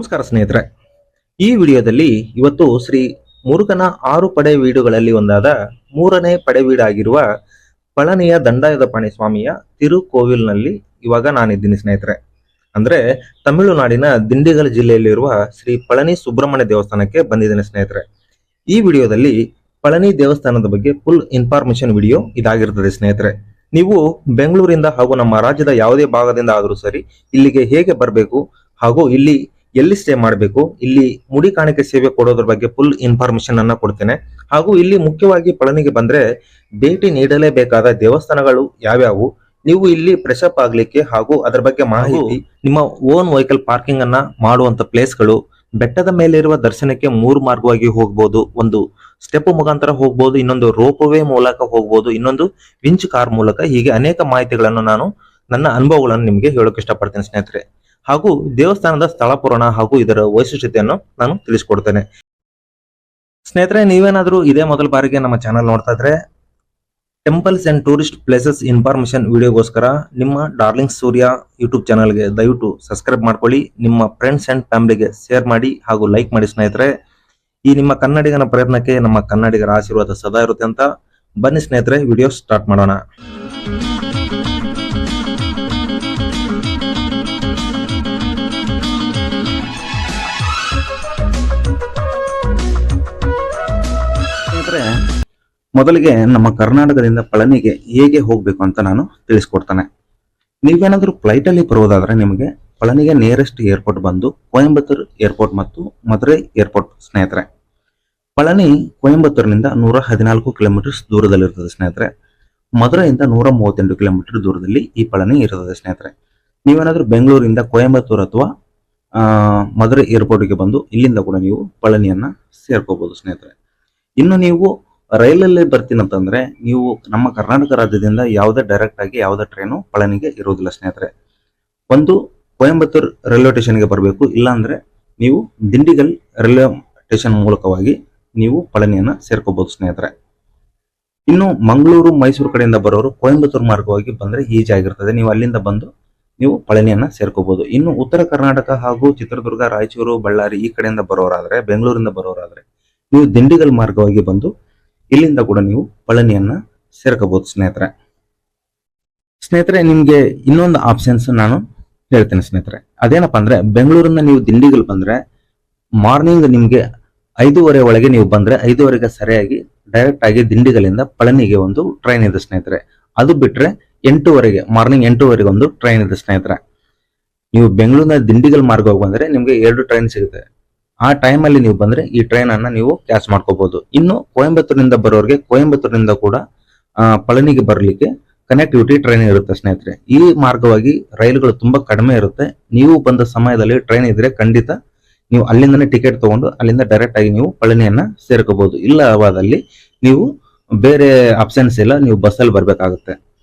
ನಮಸ್ಕಾರ ಸ್ನೇಹಿತರೆ, ಈ ವಿಡಿಯೋದಲ್ಲಿ ಇವತ್ತು ಶ್ರೀ ಮುರುಗನ 6 ಪಡೆ ವೀಡುಗಳಲ್ಲಿ ಒಂದಾದ 3ನೇ ಪಡೆ ವೀಡಾಗಿರುವ ಪಳನಿಯ ದಂಡಾಯುಧಪಾಣಿ ಸ್ವಾಮಿಯ ತಿರುಕೋವಿಲ್ನಲ್ಲಿ ಇವಾಗ ನಾನಿದ್ದೀನಿ ಸ್ನೇಹಿತರೆ. ಅಂದ್ರೆ ತಮಿಳುನಾಡಿನ ದಿಂಡಿಗಲ್ ಜಿಲ್ಲೆಯಲ್ಲಿರುವ ಶ್ರೀ ಪಳನಿ ಸುಬ್ರಹ್ಮಣ್ಯ ದೇವಸ್ಥಾನಕ್ಕೆ ಬಂದಿದ್ದೇನೆ ಸ್ನೇಹಿತರೆ. ಈ ವಿಡಿಯೋದಲ್ಲಿ ಪಳನಿ ದೇವಸ್ಥಾನದ ಬಗ್ಗೆ ಫುಲ್ ಇನ್ಫಾರ್ಮೇಶನ್ ವಿಡಿಯೋ ಇದಾಗಿರ್ತದೆ ಸ್ನೇಹಿತರೆ. ನೀವು ಬೆಂಗಳೂರಿಂದ ಹಾಗೂ ನಮ್ಮ ರಾಜ್ಯದ ಯಾವುದೇ ಭಾಗದಿಂದ ಆದರೂ ಸರಿ ಇಲ್ಲಿಗೆ ಹೇಗೆ ಬರಬೇಕು ಹಾಗೂ ಇಲ್ಲಿ ಎಲ್ಲಿ ಸ್ಟೇ ಮಾಡಬೇಕು, ಇಲ್ಲಿ ಮುಡಿ ಕಾಣಿಕೆ ಸೇವೆ ಕೊಡೋದ್ರ ಬಗ್ಗೆ ಫುಲ್ ಇನ್ಫಾರ್ಮೇಶನ್ ಅನ್ನ ಕೊಡ್ತೇನೆ. ಹಾಗೂ ಇಲ್ಲಿ ಮುಖ್ಯವಾಗಿ ಪಳನಿಗೆ ಬಂದ್ರೆ ಭೇಟಿ ನೀಡಲೇಬೇಕಾದ ದೇವಸ್ಥಾನಗಳು ಯಾವ್ಯಾವು, ನೀವು ಇಲ್ಲಿ ಫ್ರೆಶ್ ಅಪ್ ಆಗ್ಲಿಕ್ಕೆ ಹಾಗೂ ಅದರ ಬಗ್ಗೆ ಮಾಹಿತಿ, ನಿಮ್ಮ ಓನ್ ವೆಹಿಕಲ್ ಪಾರ್ಕಿಂಗ್ ಅನ್ನ ಮಾಡುವಂತ ಪ್ಲೇಸ್ಗಳು, ಬೆಟ್ಟದ ಮೇಲೆ ಇರುವ ದರ್ಶನಕ್ಕೆ 3 ಮಾರ್ಗವಾಗಿ ಹೋಗ್ಬೋದು. ಒಂದು ಸ್ಟೆಪ್ ಮುಖಾಂತರ ಹೋಗ್ಬೋದು, ಇನ್ನೊಂದು ರೋಪವೇ ಮೂಲಕ ಹೋಗ್ಬೋದು, ಇನ್ನೊಂದು ವಿಂಚ್ ಕಾರ್ ಮೂಲಕ. ಹೀಗೆ ಅನೇಕ ಮಾಹಿತಿಗಳನ್ನು ನಾನು ನನ್ನ ಅನುಭವಗಳನ್ನು ನಿಮಗೆ ಹೇಳೋಕೆ ಇಷ್ಟಪಡ್ತೇನೆ ಸ್ನೇಹಿತರೆ. ಹಾಗೂ ದೇವಸ್ಥಾನದ ಸ್ಥಳ ಪುರಾಣ ಹಾಗೂ ಇದರ ವೈಶಿಷ್ಟ್ಯತೆಯನ್ನು ನಾನು ತಿಳಿಸ್ಕೊಡ್ತೇನೆ ಸ್ನೇಹಿತರೆ. ನೀವೇನಾದ್ರೂ ಇದೇ ಮೊದಲ ಬಾರಿಗೆ ನಮ್ಮ ಚಾನಲ್ ನೋಡ್ತಾ ಇದ್ರೆ temples and tourist places information ವಿಡಿಯೋಗೋಸ್ಕರ ನಿಮ್ಮ ಡಾರ್ಲಿಂಗ್ ಸೂರ್ಯ ಯೂಟ್ಯೂಬ್ ಚಾನಲ್ಗೆ ದಯವಿಟ್ಟು ಸಬ್ಸ್ಕ್ರೈಬ್ ಮಾಡ್ಕೊಳ್ಳಿ. ನಿಮ್ಮ ಫ್ರೆಂಡ್ಸ್ ಅಂಡ್ ಫ್ಯಾಮಿಲಿಗೆ ಶೇರ್ ಮಾಡಿ ಹಾಗೂ ಲೈಕ್ ಮಾಡಿ ಸ್ನೇಹಿತರೆ. ಈ ನಿಮ್ಮ ಕನ್ನಡಿಗನ ಪ್ರಯತ್ನಕ್ಕೆ ನಮ್ಮ ಕನ್ನಡಿಗರ ಆಶೀರ್ವಾದ ಸದಾ ಇರುತ್ತೆ ಅಂತ. ಬನ್ನಿ ಸ್ನೇಹಿತರೆ, ವಿಡಿಯೋ ಸ್ಟಾರ್ಟ್ ಮಾಡೋಣ. ಮೊದಲಿಗೆ ನಮ್ಮ ಕರ್ನಾಟಕದಿಂದ ಪಳನಿಗೆ ಹೇಗೆ ಹೋಗ್ಬೇಕು ಅಂತ ನಾನು ತಿಳಿಸ್ಕೊಡ್ತಾನೆ. ನೀವೇನಾದ್ರೂ ಫ್ಲೈಟ್ ಅಲ್ಲಿ ಬರೋದಾದ್ರೆ ನಿಮಗೆ ಪಳನಿಗೆ ನಿಯರೆಸ್ಟ್ ಏರ್ಪೋರ್ಟ್ ಬಂದು ಕೊಯಂಬತ್ತೂರ್ ಏರ್ಪೋರ್ಟ್ ಮತ್ತು ಮಧುರೈ ಏರ್ಪೋರ್ಟ್ ಸ್ನೇಹಿತರೆ. ಪಳನಿ ಕೊಯಂಬತ್ತೂರಿನಿಂದ 114 ಕಿಲೋಮೀಟರ್ಸ್ ದೂರದಲ್ಲಿರ್ತದೆ ಸ್ನೇಹಿತರೆ. ಮಧುರೈಯಿಂದ 138 ಕಿಲೋಮೀಟರ್ ದೂರದಲ್ಲಿ ಈ ಪಳನಿ ಇರುತ್ತದೆ ಸ್ನೇಹಿತರೆ. ನೀವೇನಾದ್ರೂ ಬೆಂಗಳೂರಿಂದ ಕೊಯಂಬತ್ತೂರ್ ಅಥವಾ ಮಧುರೈ ಏರ್ಪೋರ್ಟ್ಗೆ ಬಂದು ಇಲ್ಲಿಂದ ಕೂಡ ನೀವು ಪಳನಿಯನ್ನ ಸೇರ್ಕೋಬಹುದು ಸ್ನೇಹಿತರೆ. ಇನ್ನು ನೀವು ರೈಲಲ್ಲಿ ಬರ್ತೀನಂತಂದ್ರೆ ನೀವು ನಮ್ಮ ಕರ್ನಾಟಕ ರಾಜ್ಯದಿಂದ ಯಾವುದೇ ಡೈರೆಕ್ಟ್ ಆಗಿ ಯಾವುದೇ ಟ್ರೈನು ಪಳನಿಗೆ ಇರುವುದಿಲ್ಲ ಸ್ನೇಹಿತರೆ. ಒಂದು ಕೊಯಂಬತ್ತೂರ್ ರೈಲ್ವೆ ಸ್ಟೇಷನ್ಗೆ ಬರಬೇಕು, ಇಲ್ಲಾಂದ್ರೆ ನೀವು ದಿಂಡಿಗಲ್ ರೈಲ್ವೆ ಸ್ಟೇಷನ್ ಮೂಲಕವಾಗಿ ನೀವು ಪಳನಿಯನ್ನ ಸೇರ್ಕೋಬಹುದು ಸ್ನೇಹಿತರೆ. ಇನ್ನು ಮಂಗಳೂರು ಮೈಸೂರು ಕಡೆಯಿಂದ ಬರೋರು ಕೊಯಂಬತ್ತೂರ್ ಮಾರ್ಗವಾಗಿ ಬಂದ್ರೆ ಈಜಿ ಆಗಿರ್ತದೆ, ನೀವು ಅಲ್ಲಿಂದ ಬಂದು ನೀವು ಪಳನಿಯನ್ನ ಸೇರ್ಕೋಬಹುದು. ಇನ್ನು ಉತ್ತರ ಕರ್ನಾಟಕ ಹಾಗೂ ಚಿತ್ರದುರ್ಗ, ರಾಯಚೂರು, ಬಳ್ಳಾರಿ ಈ ಕಡೆಯಿಂದ ಬರೋರಾದ್ರೆ, ಬೆಂಗಳೂರಿಂದ ಬರೋರಾದ್ರೆ ನೀವು ದಿಂಡಿಗಲ್ ಮಾರ್ಗವಾಗಿ ಬಂದು ಇಲ್ಲಿಂದ ಕೂಡ ನೀವು ಪಳನಿಯನ್ನ ಸೇರ್ಕೋಬಹುದು ಸ್ನೇಹಿತರೆ. ನಿಮ್ಗೆ ಇನ್ನೊಂದು ಆಪ್ಷನ್ಸ್ ನಾನು ಹೇಳ್ತೇನೆ ಸ್ನೇಹಿತರೆ. ಅದೇನಪ್ಪ ಅಂದ್ರೆ ಬೆಂಗಳೂರಿಂದ ನೀವು ದಿಂಡಿಗಲ್ ಬಂದ್ರೆ ಮಾರ್ನಿಂಗ್ ನಿಮ್ಗೆ 5:30 ಒಳಗೆ ನೀವು ಬಂದ್ರೆ 5:30ಗೆ ಸರಿಯಾಗಿ ಡೈರೆಕ್ಟ್ ಆಗಿ ದಿಂಡಿಗಲಿಂದ ಪಳನಿಗೆ ಒಂದು ಟ್ರೈನ್ ಇದೆ ಸ್ನೇಹಿತರೆ. ಅದು ಬಿಟ್ರೆ 8:30ಗೆ ಮಾರ್ನಿಂಗ್ 8:30ಗೆ ಒಂದು ಟ್ರೈನ್ ಇದೆ ಸ್ನೇಹಿತರೆ. ನೀವು ಬೆಂಗಳೂರಿನ ದಿಂಡಿಗಲ್ ಮಾರ್ಗವಾಗಿ ಬಂದ್ರೆ ನಿಮ್ಗೆ 2 ಟ್ರೈನ್ ಸಿಗುತ್ತೆ. ಆ ಟೈಮ್ ಅಲ್ಲಿ ನೀವು ಬಂದ್ರೆ ಈ ಟ್ರೈನ್ ಅನ್ನ ನೀವು ಕ್ಯಾಚ್ ಮಾಡ್ಕೋಬಹುದು. ಇನ್ನು ಕೊಯಂಬತ್ತೂರಿನಿಂದ ಬರೋರಿಗೆ ಕೊಯಂಬತ್ತೂರಿನಿಂದ ಕೂಡ ಪಳನಿಗೆ ಬರಲಿಕ್ಕೆ ಕನೆಕ್ಟಿವಿಟಿ ಟ್ರೈನ್ ಇರುತ್ತೆ ಸ್ನೇಹಿತರೆ. ಈ ಮಾರ್ಗವಾಗಿ ರೈಲುಗಳು ತುಂಬಾ ಕಡಿಮೆ ಇರುತ್ತೆ. ನೀವು ಬಂದ ಸಮಯದಲ್ಲಿ ಟ್ರೈನ್ ಇದ್ರೆ ಖಂಡಿತ ನೀವು ಅಲ್ಲಿಂದನೇ ಟಿಕೆಟ್ ತಗೊಂಡು ಅಲ್ಲಿಂದ ಡೈರೆಕ್ಟ್ ಆಗಿ ನೀವು ಪಳನಿಯನ್ನ ಸೇರ್ಕೋಬಹುದು. ಇಲ್ಲವಾದಲ್ಲಿ ನೀವು ಬೇರೆ ಆಪ್ಷನ್ಸ್ ಇಲ್ಲ, ನೀವು ಬಸ್ಸಲ್ಲಿ ಬರ್ಬೇಕಾಗುತ್ತೆ.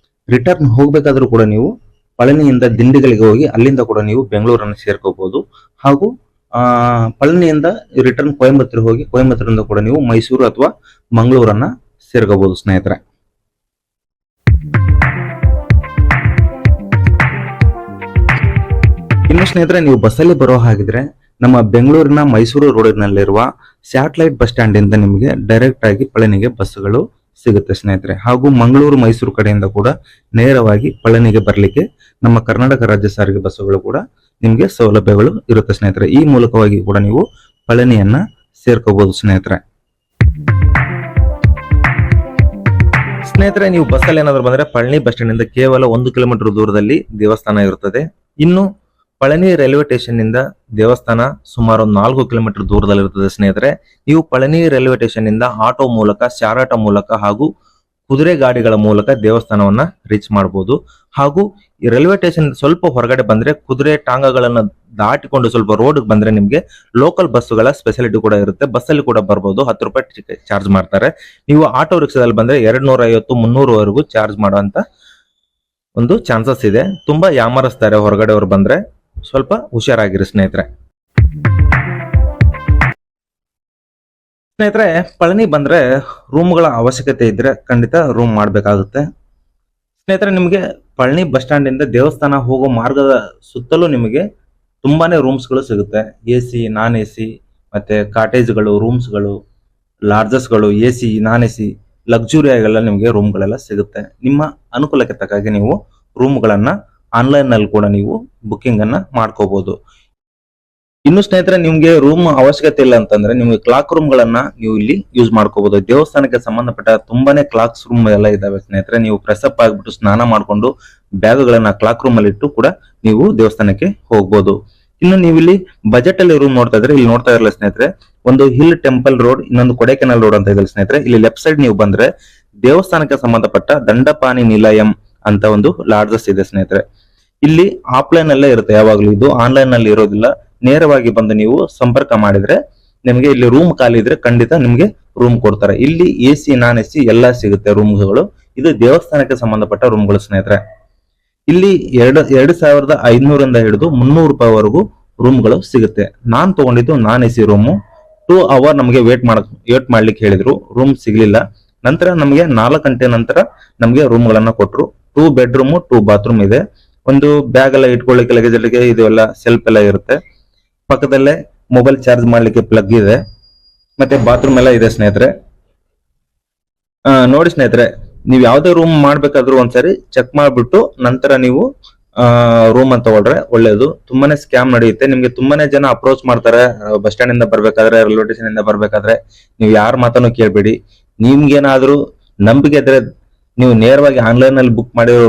ರಿಟರ್ನ್ ಹೋಗ್ಬೇಕಾದ್ರೂ ಕೂಡ ನೀವು ಪಳನಿಯಿಂದ ದಿಂಡಿಗಳಿಗೆ ಹೋಗಿ ಅಲ್ಲಿಂದ ಕೂಡ ನೀವು ಬೆಂಗಳೂರನ್ನು ಸೇರ್ಕೋಬಹುದು. ಹಾಗೂ ಪಳನಿಯಿಂದ ರಿಟರ್ನ್ ಕೊಯಂಬತ್ತೂರು ಹೋಗಿ ಕೊಯಂಬತ್ತೂರಿಂದ ಕೂಡ ನೀವು ಮೈಸೂರು ಅಥವಾ ಮಂಗಳೂರನ್ನ ಸೇರ್ಕೋಬಹುದು ಸ್ನೇಹಿತರೆ. ಇನ್ನು ಸ್ನೇಹಿತರೆ, ನೀವು ಬಸ್ಸಲ್ಲಿ ಬರೋ ಹಾಗಿದ್ರೆ ನಮ್ಮ ಬೆಂಗಳೂರಿನ ಮೈಸೂರು ರೋಡಿನಲ್ಲಿರುವ ಸ್ಯಾಟಲೈಟ್ ಬಸ್ ಸ್ಟ್ಯಾಂಡ್ ಇಂದ ನಿಮಗೆ ಡೈರೆಕ್ಟ್ ಆಗಿ ಪಳನಿಗೆ ಬಸ್ಗಳು ಸಿಗುತ್ತೆ ಸ್ನೇಹಿತರೆ. ಹಾಗೂ ಮಂಗಳೂರು ಮೈಸೂರು ಕಡೆಯಿಂದ ಕೂಡ ನೇರವಾಗಿ ಪಳನಿಗೆ ಬರಲಿಕ್ಕೆ ನಮ್ಮ ಕರ್ನಾಟಕ ರಾಜ್ಯ ಸಾರಿಗೆ ಬಸ್ಸುಗಳು ಕೂಡ ನಿಮ್ಗೆ ಸೌಲಭ್ಯಗಳು ಇರುತ್ತೆ ಸ್ನೇಹಿತರೆ. ಈ ಮೂಲಕವಾಗಿ ಕೂಡ ನೀವು ಪಳನಿಯನ್ನ ಸೇರ್ಕೋಬಹುದು ಸ್ನೇಹಿತರೆ. ನೀವು ಬಸ್ಸಲ್ಲಿ ಏನಾದ್ರು ಬಂದ್ರೆ ಪಳನಿ ಬಸ್ ಸ್ಟ್ಯಾಂಡ್ ಇಂದ ಕೇವಲ 1 ಕಿಲೋಮೀಟರ್ ದೂರದಲ್ಲಿ ದೇವಸ್ಥಾನ ಇರುತ್ತದೆ. ಇನ್ನು ಪಳನಿ ರೈಲ್ವೆ ಸ್ಟೇಷನ್ ನಿಂದ ದೇವಸ್ಥಾನ ಸುಮಾರು 4 ಕಿಲೋಮೀಟರ್ ದೂರದಲ್ಲಿರುತ್ತದೆ ಸ್ನೇಹಿತರೆ. ನೀವು ಪಳನಿ ರೈಲ್ವೆ ಸ್ಟೇಷನ್ ನಿಂದ ಆಟೋ ಮೂಲಕ, ಶಾರಾಟ ಮೂಲಕ ಹಾಗೂ ಕುದುರೆ ಗಾಡಿಗಳ ಮೂಲಕ ದೇವಸ್ಥಾನವನ್ನ ರೀಚ್ ಮಾಡಬಹುದು. ಹಾಗೂ ಈ ರೈಲ್ವೆ ಸ್ಟೇಷನ್ ಸ್ವಲ್ಪ ಹೊರಗಡೆ ಬಂದ್ರೆ ಕುದುರೆ ಟಾಂಗಗಳನ್ನ ದಾಟಿಕೊಂಡು ಸ್ವಲ್ಪ ರೋಡ್ ಬಂದ್ರೆ ನಿಮ್ಗೆ ಲೋಕಲ್ ಬಸ್ಸುಗಳ ಸ್ಪೆಷಾಲಿಟಿ ಕೂಡ ಇರುತ್ತೆ. ಬಸ್ಸಲ್ಲಿ ಕೂಡ ಬರ್ಬೋದು, 10 ರೂಪಾಯಿ ಚಾರ್ಜ್ ಮಾಡ್ತಾರೆ. ನೀವು ಆಟೋ ರಿಕ್ಷಾದಲ್ಲಿ ಬಂದ್ರೆ 250-300 ವರೆಗೂ ಚಾರ್ಜ್ ಮಾಡುವಂತ ಒಂದು ಚಾನ್ಸಸ್ ಇದೆ. ತುಂಬಾ ಯಾಮರಿಸ್ತಾರೆ ಹೊರಗಡೆ ಅವ್ರು ಬಂದ್ರೆ, ಸ್ವಲ್ಪ ಹುಷಾರಾಗಿರಿ ಸ್ನೇಹಿತರೆ. ಪಳನಿ ಬಂದ್ರೆ ರೂಮ್ಗಳ ಅವಶ್ಯಕತೆ ಇದ್ರೆ ಖಂಡಿತ ರೂಮ್ ಮಾಡಬೇಕಾಗುತ್ತೆ ಸ್ನೇಹಿತರೆ. ನಿಮಗೆ ಪಳನಿ ಬಸ್ ಸ್ಟ್ಯಾಂಡ್ ಇಂದ ದೇವಸ್ಥಾನ ಹೋಗೋ ಮಾರ್ಗದ ಸುತ್ತಲೂ ನಿಮಗೆ ತುಂಬಾನೇ ರೂಮ್ಸ್ಗಳು ಸಿಗುತ್ತೆ. AC, ನಾನ್ AC, ಮತ್ತೆ ಕಾಟೇಜ್ಗಳು, ರೂಮ್ಸ್ಗಳು, ಲಾಡ್ಜಸ್ಗಳು, AC, ನಾನ್ AC, ಲಕ್ಸುರಿ ಆಗೆಲ್ಲ ನಿಮಗೆ ರೂಮ್ಗಳೆಲ್ಲ ಸಿಗುತ್ತೆ. ನಿಮ್ಮ ಅನುಕೂಲಕ್ಕೆ ತಕ್ಕಾಗೆ ನೀವು ರೂಮ್ಗಳನ್ನ ಆನ್ಲೈನ್ ನಲ್ಲಿ ಕೂಡ ನೀವು ಬುಕ್ಕಿಂಗ್ ಅನ್ನ ಮಾಡ್ಕೋಬಹುದು. ಇನ್ನು ಸ್ನೇಹಿತರೆ, ನಿಮ್ಗೆ ರೂಮ್ ಅವಶ್ಯಕತೆ ಇಲ್ಲ ಅಂತಂದ್ರೆ ನಿಮ್ಗೆ ಕ್ಲಾಕ್ ರೂಮ್ ಗಳನ್ನ ನೀವು ಇಲ್ಲಿ ಯೂಸ್ ಮಾಡ್ಕೋಬಹುದು. ದೇವಸ್ಥಾನಕ್ಕೆ ಸಂಬಂಧಪಟ್ಟ ತುಂಬಾನೇ ಕ್ಲಾಕ್ಸ್ ರೂಮ್ ಎಲ್ಲ ಇದಾವೆ ಸ್ನೇಹಿತರೆ. ನೀವು ಫ್ರೆಶ್ ಅಪ್ ಆಗ್ಬಿಟ್ಟು ಸ್ನಾನ ಮಾಡ್ಕೊಂಡು ಬ್ಯಾಗ್ಗಳನ್ನ ಕ್ಲಾಕ್ ರೂಮ್ ಅಲ್ಲಿ ಇಟ್ಟು ಕೂಡ ನೀವು ದೇವಸ್ಥಾನಕ್ಕೆ ಹೋಗ್ಬೋದು. ಇನ್ನು ನೀವು ಇಲ್ಲಿ ಬಜೆಟ್ ಅಲ್ಲಿ ರೂಮ್ ನೋಡ್ತಾ ಇದ್ರೆ, ಇಲ್ಲಿ ನೋಡ್ತಾ ಇರಲ್ಲ ಸ್ನೇಹಿತರೆ, ಒಂದು ಹಿಲ್ ಟೆಂಪಲ್ ರೋಡ್, ಇನ್ನೊಂದು ಕೊಡೈಕೆನಾಲ್ ರೋಡ್ ಅಂತ ಇದೆ ಸ್ನೇಹಿತರೆ. ಇಲ್ಲಿ ಲೆಫ್ಟ್ ಸೈಡ್ ನೀವು ಬಂದ್ರೆ ದೇವಸ್ಥಾನಕ್ಕೆ ಸಂಬಂಧಪಟ್ಟ ದಂಡಪಾನಿ ನಿಲಯಂ ಅಂತ ಒಂದು ಲಾಡ್ಜಸ್ ಇದೆ ಸ್ನೇಹಿತರೆ. ಇಲ್ಲಿ ಆಫ್ಲೈನ್ ಅಲ್ಲೇ ಇರುತ್ತೆ ಯಾವಾಗ್ಲೂ, ಇದು ಆನ್ಲೈನ್ ನಲ್ಲಿ ಇರೋದಿಲ್ಲ. ನೇರವಾಗಿ ಬಂದು ನೀವು ಸಂಪರ್ಕ ಮಾಡಿದ್ರೆ ನಿಮಗೆ ಇಲ್ಲಿ ರೂಮ್ ಖಾಲಿ ಇದ್ರೆ ಖಂಡಿತ ನಿಮ್ಗೆ ರೂಮ್ ಕೊಡ್ತಾರೆ. ಇಲ್ಲಿ AC, ನಾನ್ AC ಎಲ್ಲ ಸಿಗುತ್ತೆ ರೂಮ್ಗಳು. ಇದು ದೇವಸ್ಥಾನಕ್ಕೆ ಸಂಬಂಧಪಟ್ಟ ರೂಮ್ಗಳು ಸ್ನೇಹಿತರೆ. ಇಲ್ಲಿ 2,500 ಹಿಡಿದು 300 ರೂಪಾಯಿವರೆಗೂ ರೂಮ್ಗಳು ಸಿಗುತ್ತೆ. ನಾನ್ ತಗೊಂಡಿದ್ದು ನಾನ್ AC ರೂಮು. 2 ಅವರ್ ನಮಗೆ ವೇಟ್ ಮಾಡ್ಲಿಕ್ಕೆ ಹೇಳಿದ್ರು, ರೂಮ್ ಸಿಗ್ಲಿಲ್ಲ. ನಂತರ ನಮಗೆ 4 ಗಂಟೆ ನಂತರ ನಮಗೆ ರೂಮ್ ಗಳನ್ನ ಕೊಟ್ರು. 2 ಬೆಡ್ರೂಮ್ 2 ಬಾತ್ರೂಮ್ ಇದೆ. ಒಂದು ಬ್ಯಾಗ್ ಎಲ್ಲ ಇಟ್ಕೊಳ್ಳಿಕ್ಕೆ, ಲಗೇಜ್ ಎಲ್ಲ ಇದು ಎಲ್ಲ ಸೆಲ್ಫ್ ಎಲ್ಲ ಇರುತ್ತೆ. ಪಕ್ಕದಲ್ಲೇ ಮೊಬೈಲ್ ಚಾರ್ಜ್ ಮಾಡ್ಲಿಕ್ಕೆ ಪ್ಲಗ್ ಇದೆ, ಮತ್ತೆ ಬಾತ್ರೂಮ್ ಎಲ್ಲ ಇದೆ ಸ್ನೇಹಿತರೆ. ನೋಡಿ ಸ್ನೇಹಿತರೆ, ನೀವು ಯಾವ್ದೇ ರೂಮ್ ಮಾಡ್ಬೇಕಾದ್ರೂ ಒಂದ್ಸರಿ ಚೆಕ್ ಮಾಡ್ಬಿಟ್ಟು ನಂತರ ನೀವು ರೂಮ್ ಅಂತ ತಗೊಳ್ರೆ ಒಳ್ಳೇದು. ತುಂಬಾನೇ ಸ್ಕ್ಯಾಮ್ ನಡೆಯುತ್ತೆ. ನಿಮ್ಗೆ ತುಂಬಾನೇ ಜನ ಅಪ್ರೋಚ್ ಮಾಡ್ತಾರೆ ಬಸ್ ಸ್ಟ್ಯಾಂಡ್ ಇಂದ ಬರ್ಬೇಕಾದ್ರೆ, ರೈಲ್ವೆ ಸ್ಟೇಷನ್ ಇಂದ ಬರ್ಬೇಕಾದ್ರೆ. ನೀವು ಯಾರ ಮಾತನ್ನು ಕೇಳ್ಬೇಡಿ. ನಿಮ್ಗೇನಾದ್ರೂ ನಂಬಿಕೆ ಇದ್ರೆ ನೀವು ನೇರವಾಗಿ ಆನ್ಲೈನ್ ಅಲ್ಲಿ ಬುಕ್ ಮಾಡಿರೋ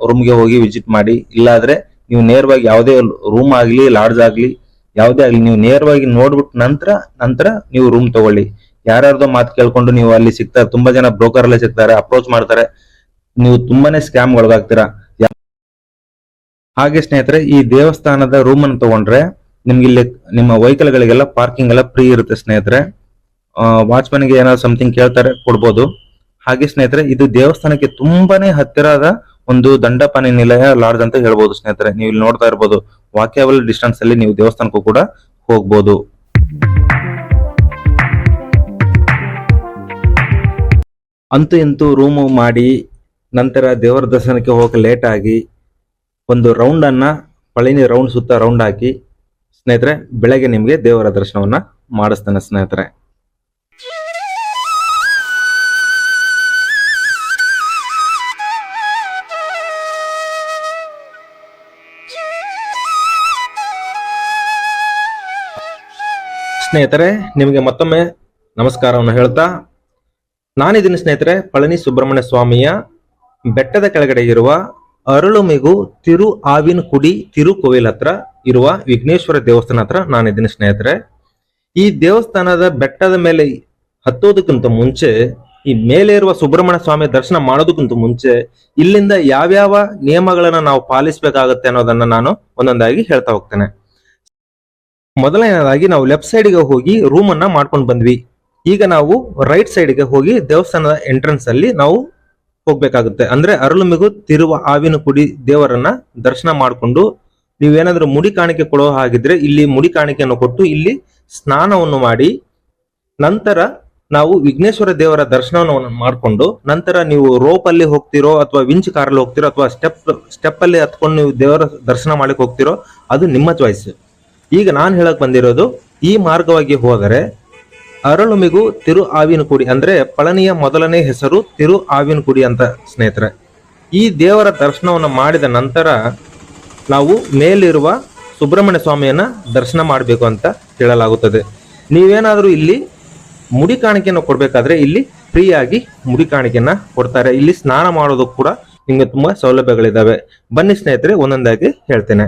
ರೂಮ್ಗೆ ಹೋಗಿ ವಿಸಿಟ್ ಮಾಡಿ. ಇಲ್ಲಾದ್ರೆ ನೀವು ನೇರವಾಗಿ ಯಾವುದೇ ರೂಮ್ ಆಗ್ಲಿ, ಲಾಡ್ಜ್ ಆಗ್ಲಿ, ಯಾವುದೇ ಆಗ್ಲಿ, ನೀವು ನೇರವಾಗಿ ನೋಡ್ಬಿಟ್ಟು ನಂತರ ನೀವು ರೂಮ್ ತಗೊಳ್ಳಿ. ಯಾರ್ಯಾರ್ದೋ ಮಾತು ಕೇಳ್ಕೊಂಡು ನೀವು ಅಲ್ಲಿ ಸಿಗ್ತಾರೆ, ತುಂಬಾ ಜನ ಬ್ರೋಕರ್ ಅಲ್ಲೇ ಸಿಗ್ತಾರೆ, ಅಪ್ರೋಚ್ ಮಾಡ್ತಾರೆ. ನೀವು ತುಂಬಾನೇ ಸ್ಕ್ಯಾಮ್ ಒಳಗಾಗ್ತೀರಾ. ಹಾಗೆ ಸ್ನೇಹಿತರೆ, ಈ ದೇವಸ್ಥಾನದ ರೂಮ್ ಅನ್ನು ತಗೊಂಡ್ರೆ ನಿಮ್ಗೆ ಇಲ್ಲಿ ನಿಮ್ಮ ವೆಹಿಕಲ್ ಗಳಿಗೆಲ್ಲ ಪಾರ್ಕಿಂಗ್ ಎಲ್ಲ ಫ್ರೀ ಇರುತ್ತೆ ಸ್ನೇಹಿತರೆ. ವಾಚ್ಮನ್ ಗೆ ಏನಾದ್ರು ಸಮಥಿಂಗ್ ಕೇಳ್ತಾರೆ, ಕೊಡ್ಬೋದು. ಹಾಗೆ ಸ್ನೇಹಿತರೆ, ಇದು ದೇವಸ್ಥಾನಕ್ಕೆ ತುಂಬಾನೇ ಹತ್ತಿರದ ಒಂದು ದಂಡಪಾನಿ ನಿಲಯ ಲಾಡ್ಜ್ ಅಂತ ಹೇಳ್ಬೋದು ಸ್ನೇಹಿತರೆ. ನೀವು ಇಲ್ಲಿ ನೋಡ್ತಾ ಇರ್ಬೋದು, ವಾಕ್ಯಬಲ್ ಡಿಸ್ಟೆನ್ಸ್ ಅಲ್ಲಿ ನೀವು ದೇವಸ್ಥಾನಕ್ಕೂ ಕೂಡ ಹೋಗ್ಬೋದು. ಅಂತೂ ಇಂತೂ ರೂಮ್ ಮಾಡಿ ನಂತರ ದೇವರ ದರ್ಶನಕ್ಕೆ ಹೋಗಕ್ಕೆ ಲೇಟ್ ಆಗಿ ಒಂದು ರೌಂಡ್ ಅನ್ನ ಪಳನಿ ರೌಂಡ್ ಸುತ್ತ ರೌಂಡ್ ಹಾಕಿ ಸ್ನೇಹಿತರೆ, ಬೆಳಗ್ಗೆ ನಿಮ್ಗೆ ದೇವರ ದರ್ಶನವನ್ನ ಮಾಡಿಸ್ತಾನೆ ಸ್ನೇಹಿತರೆ. ಸ್ನೇಹಿತರೆ, ನಿಮಗೆ ಮತ್ತೊಮ್ಮೆ ನಮಸ್ಕಾರವನ್ನು ಹೇಳ್ತಾ, ನಾನಿದ್ದೀನಿ ಸ್ನೇಹಿತರೆ ಪಳನಿ ಸುಬ್ರಹ್ಮಣ್ಯ ಸ್ವಾಮಿಯ ಬೆಟ್ಟದ ಕೆಳಗಡೆ ಇರುವ ಅರಳುಮಿಗು ತಿರು ಆವಿನ ಕುಡಿ ತಿರುಕೋವಿಲ್ ಹತ್ರ ಇರುವ ವಿಘ್ನೇಶ್ವರ ದೇವಸ್ಥಾನ ಹತ್ರ ನಾನಿದ್ದೀನಿ ಸ್ನೇಹಿತರೆ. ಈ ದೇವಸ್ಥಾನದ ಬೆಟ್ಟದ ಮೇಲೆ ಹತ್ತೋದಕ್ಕಿಂತ ಮುಂಚೆ, ಈ ಮೇಲೆ ಇರುವ ಸುಬ್ರಹ್ಮಣ್ಯ ಸ್ವಾಮಿ ದರ್ಶನ ಮಾಡೋದಕ್ಕಿಂತ ಮುಂಚೆ ಇಲ್ಲಿಂದ ಯಾವ್ಯಾವ ನಿಯಮಗಳನ್ನ ನಾವು ಪಾಲಿಸಬೇಕಾಗುತ್ತೆ ಅನ್ನೋದನ್ನ ನಾನು ಒಂದೊಂದಾಗಿ ಹೇಳ್ತಾ ಹೋಗ್ತೇನೆ. ಮೊದಲನೇದಾಗಿ ನಾವು ಲೆಫ್ಟ್ ಸೈಡ್ಗೆ ಹೋಗಿ ರೂಮ್ ಅನ್ನ ಮಾಡ್ಕೊಂಡು ಬಂದ್ವಿ. ಈಗ ನಾವು ರೈಟ್ ಸೈಡ್ಗೆ ಹೋಗಿ ದೇವಸ್ಥಾನದ ಎಂಟ್ರೆನ್ಸ್ ಅಲ್ಲಿ ನಾವು ಹೋಗ್ಬೇಕಾಗುತ್ತೆ. ಅಂದ್ರೆ ಅರಳುಮಿಗು ತಿರುವ ಆವಿನ ಕುಡಿ ದೇವರನ್ನ ದರ್ಶನ ಮಾಡಿಕೊಂಡು, ನೀವೇನಾದ್ರೂ ಮುಡಿ ಕಾಣಿಕೆ ಕೊಡೋ ಹಾಗಿದ್ರೆ ಇಲ್ಲಿ ಮುಡಿ ಕಾಣಿಕೆಯನ್ನು ಕೊಟ್ಟು ಇಲ್ಲಿ ಸ್ನಾನವನ್ನು ಮಾಡಿ ನಂತರ ನಾವು ವಿಘ್ನೇಶ್ವರ ದೇವರ ದರ್ಶನವನ್ನು ಮಾಡಿಕೊಂಡು ನಂತರ ನೀವು ರೋಪ್ ಅಲ್ಲಿ ಹೋಗ್ತಿರೋ ಅಥವಾ ವಿಂಚ್ ಕಾರಲ್ಲಿ ಹೋಗ್ತಿರೋ ಅಥವಾ ಸ್ಟೆಪ್ ಅಲ್ಲಿ ಹತ್ಕೊಂಡು ನೀವು ದೇವರ ದರ್ಶನ ಮಾಡ್ಲಿಕ್ಕೆ ಹೋಗ್ತಿರೋ ಅದು ನಿಮ್ಮ ಚಾಯ್ಸ್. ಈಗ ನಾನು ಹೇಳಕ್ ಬಂದಿರೋದು, ಈ ಮಾರ್ಗವಾಗಿ ಹೋದರೆ ಅರಳುಮಿಗು ತಿರು ಆವಿನ ಕುಡಿ ಅಂದ್ರೆ ಪಳನಿಯ ಮೊದಲನೇ ಹೆಸರು ತಿರು ಆವಿನ ಕುಡಿ ಅಂತ ಸ್ನೇಹಿತರೆ. ಈ ದೇವರ ದರ್ಶನವನ್ನು ಮಾಡಿದ ನಂತರ ನಾವು ಮೇಲಿರುವ ಸುಬ್ರಹ್ಮಣ್ಯ ಸ್ವಾಮಿಯನ್ನ ದರ್ಶನ ಮಾಡಬೇಕು ಅಂತ ಹೇಳಲಾಗುತ್ತದೆ. ನೀವೇನಾದ್ರೂ ಇಲ್ಲಿ ಮುಡಿ ಕಾಣಿಕೆಯನ್ನು ಕೊಡ್ಬೇಕಾದ್ರೆ ಇಲ್ಲಿ ಫ್ರೀ ಆಗಿ ಮುಡಿ ಕಾಣಿಕೆಯನ್ನ ಕೊಡ್ತಾರೆ. ಇಲ್ಲಿ ಸ್ನಾನ ಮಾಡೋದಕ್ಕೂ ಕೂಡ ನಿಮ್ಗೆ ತುಂಬಾ ಸೌಲಭ್ಯಗಳಿದಾವೆ. ಬನ್ನಿ ಸ್ನೇಹಿತರೆ, ಒಂದೊಂದಾಗಿ ಹೇಳ್ತೇನೆ.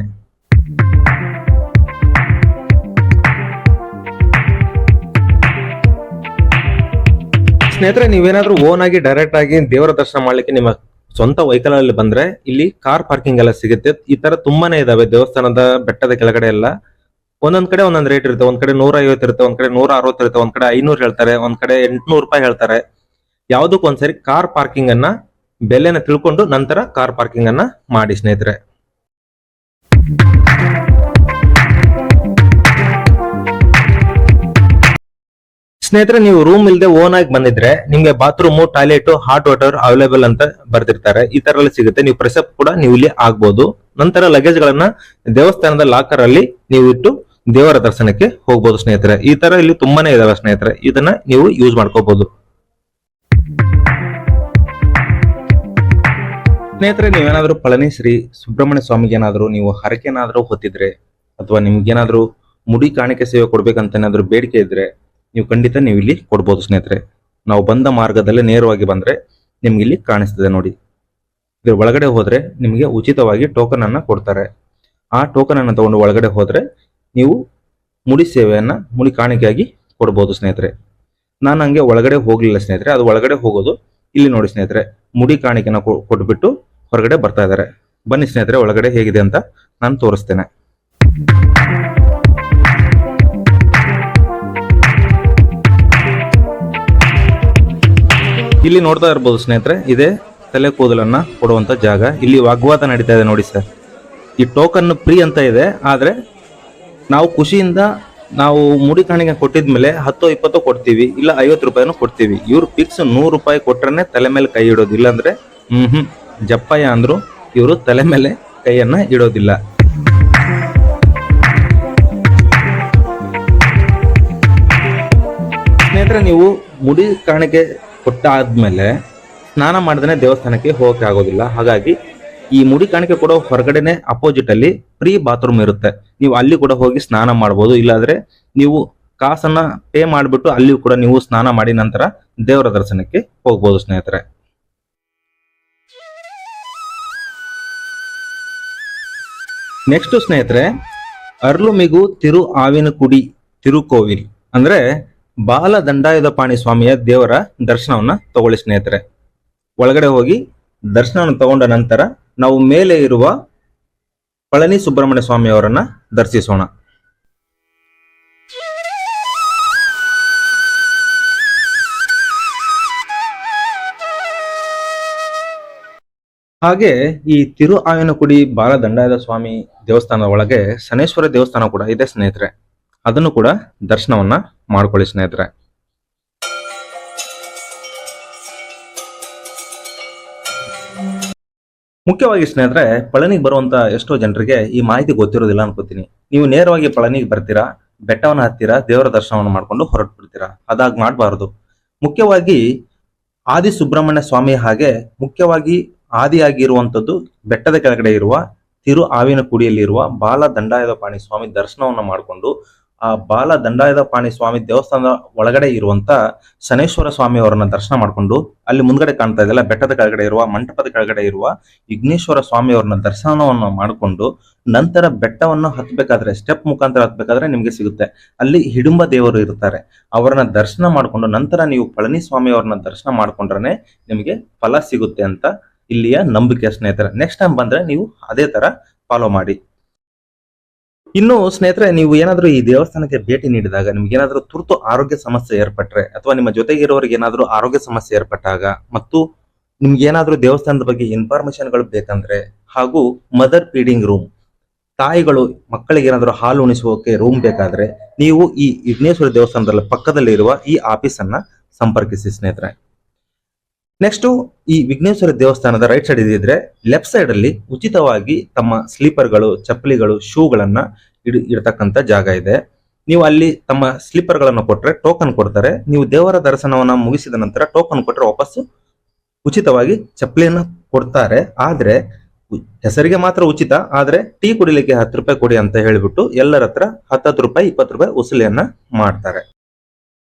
ಸ್ನೇಹಿತರೆ, ನೀವೇನಾದ್ರೂ ಓನ್ ಆಗಿ ಡೈರೆಕ್ಟ್ ಆಗಿ ದೇವರ ದರ್ಶನ ಮಾಡ್ಲಿಕ್ಕೆ ನಿಮ್ಮ ಸ್ವಂತ ವೆಹಿಕಲ್ ಅಲ್ಲಿ ಬಂದ್ರೆ ಇಲ್ಲಿ ಕಾರ್ ಪಾರ್ಕಿಂಗ್ ಎಲ್ಲ ಸಿಗುತ್ತೆ. ಈ ತರ ತುಂಬಾನೇ ಇದಾವೆ ದೇವಸ್ಥಾನದ ಬೆಟ್ಟದ ಕೆಳಗಡೆ ಎಲ್ಲ. ಒಂದೊಂದ್ ಕಡೆ ಒಂದೊಂದ್ ರೇಟ್ ಇರುತ್ತೆ. ಒಂದ್ ಕಡೆ 150 ಇರುತ್ತೆ, ಒಂದ್ ಕಡೆ 160 ಇರುತ್ತೆ, ಒಂದ್ ಕಡೆ 500 ಹೇಳ್ತಾರೆ, ಒಂದ್ ಕಡೆ 800 ರೂಪಾಯಿ ಹೇಳ್ತಾರೆ. ಯಾವ್ದಕ್ಕೂ ಒಂದ್ಸರಿ ಕಾರ್ ಪಾರ್ಕಿಂಗ್ ಅನ್ನ ಬೆಲೆನ ತಿಳ್ಕೊಂಡು ನಂತರ ಕಾರ್ ಪಾರ್ಕಿಂಗ್ ಅನ್ನ ಮಾಡಿ ಸ್ನೇಹಿತರೆ. ಸ್ನೇಹಿತರೆ, ನೀವು ರೂಮ್ ಇಲ್ಲದೆ ಓನ್ ಆಗಿ ಬಂದಿದ್ರೆ ನಿಮ್ಗೆ bathroom, toilet, hot water available ಅಂತ ಬರ್ದಿರ್ತಾರೆ. ಈ ತರ ಎಲ್ಲ ಸಿಗುತ್ತೆ. ನೀವು ಪ್ರೆಸ್ ಅಪ್ ಕೂಡ ನೀವು ಇಲ್ಲಿ ಆಗ್ಬಹುದು. ನಂತರ ಲಗೇಜ್ ಗಳನ್ನ ದೇವಸ್ಥಾನದ ಲಾಕರ್ ಅಲ್ಲಿ ನೀವು ಇಟ್ಟು ದೇವರ ದರ್ಶನಕ್ಕೆ ಹೋಗ್ಬೋದು ಸ್ನೇಹಿತರೆ. ಈ ತರ ಇಲ್ಲಿ ತುಂಬಾನೇ ಇದಾವೆ ಸ್ನೇಹಿತರೆ, ಇದನ್ನ ನೀವು ಯೂಸ್ ಮಾಡ್ಕೋಬಹುದು. ಸ್ನೇಹಿತರೆ, ನೀವೇನಾದ್ರೂ ಪಳನಿ ಶ್ರೀ ಸುಬ್ರಹ್ಮಣ್ಯ ಸ್ವಾಮಿಗೆ ಏನಾದ್ರು ನೀವು ಹರಕೆನಾದ್ರೂ ಹೊತ್ತಿದ್ರೆ ಅಥವಾ ನಿಮ್ಗೇನಾದ್ರೂ ಮುಡಿ ಕಾಣಿಕೆ ಸೇವೆ ಕೊಡ್ಬೇಕಂತ ಏನಾದ್ರು ಬೇಡಿಕೆ ಇದ್ರೆ ನೀವು ಖಂಡಿತ ನೀವು ಇಲ್ಲಿ ಕೊಡ್ಬೋದು ಸ್ನೇಹಿತರೆ. ನಾವು ಬಂದ ಮಾರ್ಗದಲ್ಲೇ ನೇರವಾಗಿ ಬಂದ್ರೆ ನಿಮ್ಗೆ ಇಲ್ಲಿ ಕಾಣಿಸ್ತದೆ ನೋಡಿ. ಇದ್ರ ಒಳಗಡೆ ಹೋದ್ರೆ ನಿಮಗೆ ಉಚಿತವಾಗಿ ಟೋಕನ್ ಅನ್ನ ಕೊಡ್ತಾರೆ. ಆ ಟೋಕನ್ ಅನ್ನ ತಗೊಂಡು ಒಳಗಡೆ ಹೋದ್ರೆ ನೀವು ಮುಡಿ ಸೇವೆಯನ್ನ ಮುಡಿ ಕಾಣಿಕೆಯಾಗಿ ಕೊಡ್ಬೋದು ಸ್ನೇಹಿತರೆ. ನಾನು ಹಂಗೆ ಒಳಗಡೆ ಹೋಗ್ಲಿಲ್ಲ ಸ್ನೇಹಿತರೆ. ಅದು ಒಳಗಡೆ ಹೋಗೋದು ಇಲ್ಲಿ ನೋಡಿ ಸ್ನೇಹಿತರೆ. ಮುಡಿ ಕಾಣಿಕೆನ ಕೊಟ್ಬಿಟ್ಟು ಹೊರಗಡೆ ಬರ್ತಾ ಇದ್ದಾರೆ. ಬನ್ನಿ ಸ್ನೇಹಿತರೆ, ಒಳಗಡೆ ಹೇಗಿದೆ ಅಂತ ನಾನು ತೋರಿಸ್ತೇನೆ. ಇಲ್ಲಿ ನೋಡ್ತಾ ಇರ್ಬೋದು ಸ್ನೇಹಿತರೆ, ಇದೇ ತಲೆ ಕೂದಲನ್ನ ಕೊಡುವಂತ ಜಾಗ. ಇಲ್ಲಿ ವಾಗ್ವಾದ ನಡೀತಾ ಇದೆ ನೋಡಿ ಸರ್. ಈ ಟೋಕನ್ ಫ್ರೀ ಅಂತ ಇದೆ, ಆದ್ರೆ ನಾವು ಖುಷಿಯಿಂದ ನಾವು ಮುಡಿ ಕಾಣಿಕೆ ಕೊಟ್ಟಿದ್ಮೇಲೆ 10-20 ಕೊಡ್ತೀವಿ, ಇಲ್ಲ 50 ರೂಪಾಯಿನೂ ಕೊಡ್ತೀವಿ. ಇವ್ರು ಫಿಕ್ಸ್ 100 ರೂಪಾಯಿ ಕೊಟ್ರೆ ತಲೆ ಮೇಲೆ ಕೈ ಇಡೋದು. ಇಲ್ಲಾಂದ್ರೆ ಜಪ್ಪಯ್ಯ ಅಂದ್ರು ಇವರು ತಲೆ ಮೇಲೆ ಕೈಯನ್ನ ಇಡೋದಿಲ್ಲ. ಸ್ನೇಹಿತರೆ, ನೀವು ಮುಡಿ ಕಾಣಿಕೆ ಕೊಟ್ಟಾದ್ಮೇಲೆ ಸ್ನಾನ ಮಾಡಿದ್ರೆ ದೇವಸ್ಥಾನಕ್ಕೆ ಹೋಗಕ್ಕೆ ಆಗೋದಿಲ್ಲ. ಹಾಗಾಗಿ ಈ ಮುಡಿ ಕಾಣಿಕೆ ಕೊಡೋ ಹೊರಗಡೆನೆ ಅಪೋಸಿಟ್ ಅಲ್ಲಿ ಫ್ರೀ ಬಾತ್ರೂಮ್ ಇರುತ್ತೆ. ನೀವು ಅಲ್ಲಿ ಕೂಡ ಹೋಗಿ ಸ್ನಾನ ಮಾಡಬಹುದು. ಇಲ್ಲಾಂದ್ರೆ ನೀವು ಕಾಸನ್ನ ಪೇ ಮಾಡಿಬಿಟ್ಟು ಅಲ್ಲಿ ಕೂಡ ನೀವು ಸ್ನಾನ ಮಾಡಿ ನಂತರ ದೇವರ ದರ್ಶನಕ್ಕೆ ಹೋಗ್ಬೋದು ಸ್ನೇಹಿತರೆ. ನೆಕ್ಸ್ಟ್ ಸ್ನೇಹಿತರೆ, ಅರ್ಲುಮಿಗು ತಿರು ಆವಿನಕುಡಿ ತಿರುಕೋವಿಲ್ ಅಂದ್ರೆ ಬಾಲ ದಂಡಾಯುಧಪಾಣಿ ಸ್ವಾಮಿಯ ದೇವರ ದರ್ಶನವನ್ನ ತಗೊಳ್ಳಿ ಸ್ನೇಹಿತರೆ. ಒಳಗಡೆ ಹೋಗಿ ದರ್ಶನವನ್ನು ತಗೊಂಡ ನಂತರ ನಾವು ಮೇಲೆ ಇರುವ ಪಳನಿ ಸುಬ್ರಹ್ಮಣ್ಯ ಸ್ವಾಮಿ ಅವರನ್ನ ದರ್ಶಿಸೋಣ. ಹಾಗೆ ಈ ತಿರು ಆವಿನಕುಡಿ ಬಾಲ ದಂಡಾಯುಧ ಸ್ವಾಮಿ ದೇವಸ್ಥಾನದ ಒಳಗೆ ಶನೇಶ್ವರ ದೇವಸ್ಥಾನ ಕೂಡ ಇದೆ ಸ್ನೇಹಿತರೆ. ಅದನ್ನು ಕೂಡ ದರ್ಶನವನ್ನ ಮಾಡ್ಕೊಳ್ಳಿ ಸ್ನೇಹಿತರೆ. ಮುಖ್ಯವಾಗಿ ಸ್ನೇಹಿತರೆ, ಪಳನಿಗೆ ಬರುವಂತ ಎಷ್ಟೋ ಜನರಿಗೆ ಈ ಮಾಹಿತಿ ಗೊತ್ತಿರೋದಿಲ್ಲ ಅನ್ಕೋತೀನಿ. ನೀವು ನೇರವಾಗಿ ಪಳನಿಗೆ ಬರ್ತೀರಾ, ಬೆಟ್ಟವನ್ನ ಹತ್ತೀರಾ, ದೇವರ ದರ್ಶನವನ್ನು ಮಾಡ್ಕೊಂಡು ಹೊರಟು ಬಿಡ್ತೀರಾ. ಅದಾಗ್ ಮಾಡಬಾರದು. ಮುಖ್ಯವಾಗಿ ಆದಿ ಸುಬ್ರಹ್ಮಣ್ಯ ಸ್ವಾಮಿ ಹಾಗೆ ಮುಖ್ಯವಾಗಿ ಆದಿಯಾಗಿರುವಂತದ್ದು ಬೆಟ್ಟದ ಕೆಳಗಡೆ ಇರುವ ತಿರು ಆವಿನಕುಡಿಯಲ್ಲಿರುವ ಬಾಲ ದಂಡಾಯುಧಪಾಣಿ ಸ್ವಾಮಿ ದರ್ಶನವನ್ನ ಮಾಡಿಕೊಂಡು ಆ ಬಾಲ ದಂಡಾಯುಧಪಾಣಿ ಸ್ವಾಮಿ ದೇವಸ್ಥಾನದ ಒಳಗಡೆ ಇರುವಂತ ಶನೇಶ್ವರ ಸ್ವಾಮಿ ಅವರನ್ನ ದರ್ಶನ ಮಾಡಿಕೊಂಡು ಅಲ್ಲಿ ಮುಂದ್ಗಡೆ ಕಾಣ್ತಾ ಇದೆಯಲ್ಲ ಬೆಟ್ಟದ ಕೆಳಗಡೆ ಇರುವ ಮಂಟಪದ ಕೆಳಗಡೆ ಇರುವ ವಿಘ್ನೇಶ್ವರ ಸ್ವಾಮಿ ಅವರನ್ನ ದರ್ಶನವನ್ನು ಮಾಡಿಕೊಂಡು ನಂತರ ಬೆಟ್ಟವನ್ನು ಹತ್ಬೇಕಾದ್ರೆ ಸ್ಟೆಪ್ ಮುಖಾಂತರ ಹತ್ಬೇಕಾದ್ರೆ ನಿಮ್ಗೆ ಸಿಗುತ್ತೆ. ಅಲ್ಲಿ ಹಿಡುಂಬ ದೇವರು ಇರ್ತಾರೆ. ಅವರನ್ನ ದರ್ಶನ ಮಾಡಿಕೊಂಡು ನಂತರ ನೀವು ಪಳನಿ ಸ್ವಾಮಿ ಅವ್ರನ್ನ ದರ್ಶನ ಮಾಡ್ಕೊಂಡ್ರೆ ನಿಮಗೆ ಫಲ ಸಿಗುತ್ತೆ ಅಂತ ಇಲ್ಲಿಯ ನಂಬಿಕೆ ಸ್ನೇಹಿತರೆ. ನೆಕ್ಸ್ಟ್ ಟೈಮ್ ಬಂದ್ರೆ ನೀವು ಅದೇ ತರ ಫಾಲೋ ಮಾಡಿ. ಇನ್ನು ಸ್ನೇಹಿತರೆ, ನೀವು ಏನಾದ್ರೂ ಈ ದೇವಸ್ಥಾನಕ್ಕೆ ಭೇಟಿ ನೀಡಿದಾಗ ನಿಮ್ಗೆ ಏನಾದ್ರೂ ತುರ್ತು ಆರೋಗ್ಯ ಸಮಸ್ಯೆ ಏರ್ಪಟ್ರೆ ಅಥವಾ ನಿಮ್ಮ ಜೊತೆಗಿರೋರಿಗೆ ಏನಾದ್ರೂ ಆರೋಗ್ಯ ಸಮಸ್ಯೆ ಏರ್ಪಟ್ಟಾಗ ಮತ್ತು ನಿಮ್ಗೆ ಏನಾದ್ರೂ ದೇವಸ್ಥಾನದ ಬಗ್ಗೆ ಇನ್ಫಾರ್ಮೇಶನ್ಗಳು ಬೇಕಂದ್ರೆ ಹಾಗೂ ಮದರ್ ಫೀಡಿಂಗ್ ರೂಮ್, ತಾಯಿಗಳು ಮಕ್ಕಳಿಗೆ ಏನಾದ್ರೂ ಹಾಲು ಉಣಿಸೋಕೆ ರೂಮ್ ಬೇಕಾದ್ರೆ ನೀವು ಈ ವಿಘ್ನೇಶ್ವರ ದೇವಸ್ಥಾನದ ಪಕ್ಕದಲ್ಲಿ ಇರುವ ಈ ಆಫೀಸ್ ಅನ್ನ ಸಂಪರ್ಕಿಸಿ ಸ್ನೇಹಿತರೆ. ನೆಕ್ಸ್ಟ್, ಈ ವಿಘ್ನೇಶ್ವರ ದೇವಸ್ಥಾನದ ರೈಟ್ ಸೈಡ್ ಇದ್ರೆ ಲೆಫ್ಟ್ ಸೈಡ್ ಅಲ್ಲಿ ಉಚಿತವಾಗಿ ತಮ್ಮ ಸ್ಲೀಪರ್ಗಳು, ಚಪ್ಪಲಿಗಳು, ಶೂಗಳನ್ನ ಇಡ್ತಕ್ಕಂತ ಜಾಗ ಇದೆ. ನೀವು ಅಲ್ಲಿ ತಮ್ಮ ಸ್ಲೀಪರ್ ಗಳನ್ನ ಕೊಟ್ರೆ ಟೋಕನ್ ಕೊಡ್ತಾರೆ. ನೀವು ದೇವರ ದರ್ಶನವನ್ನ ಮುಗಿಸಿದ ನಂತರ ಟೋಕನ್ ಕೊಟ್ರೆ ವಾಪಸ್ಸು ಉಚಿತವಾಗಿ ಚಪ್ಪಲಿಯನ್ನ ಕೊಡ್ತಾರೆ. ಆದ್ರೆ ಹೆಸರಿಗೆ ಮಾತ್ರ ಉಚಿತ, ಆದ್ರೆ ಟೀ ಕುಡಿಲಿಕ್ಕೆ 10 ರೂಪಾಯಿ ಕೊಡಿ ಅಂತ ಹೇಳಿಬಿಟ್ಟು ಎಲ್ಲರ ಹತ್ರ 10 ರೂಪಾಯಿ 20 ರೂಪಾಯಿ ವಸೂಲಿಯನ್ನ ಮಾಡ್ತಾರೆ.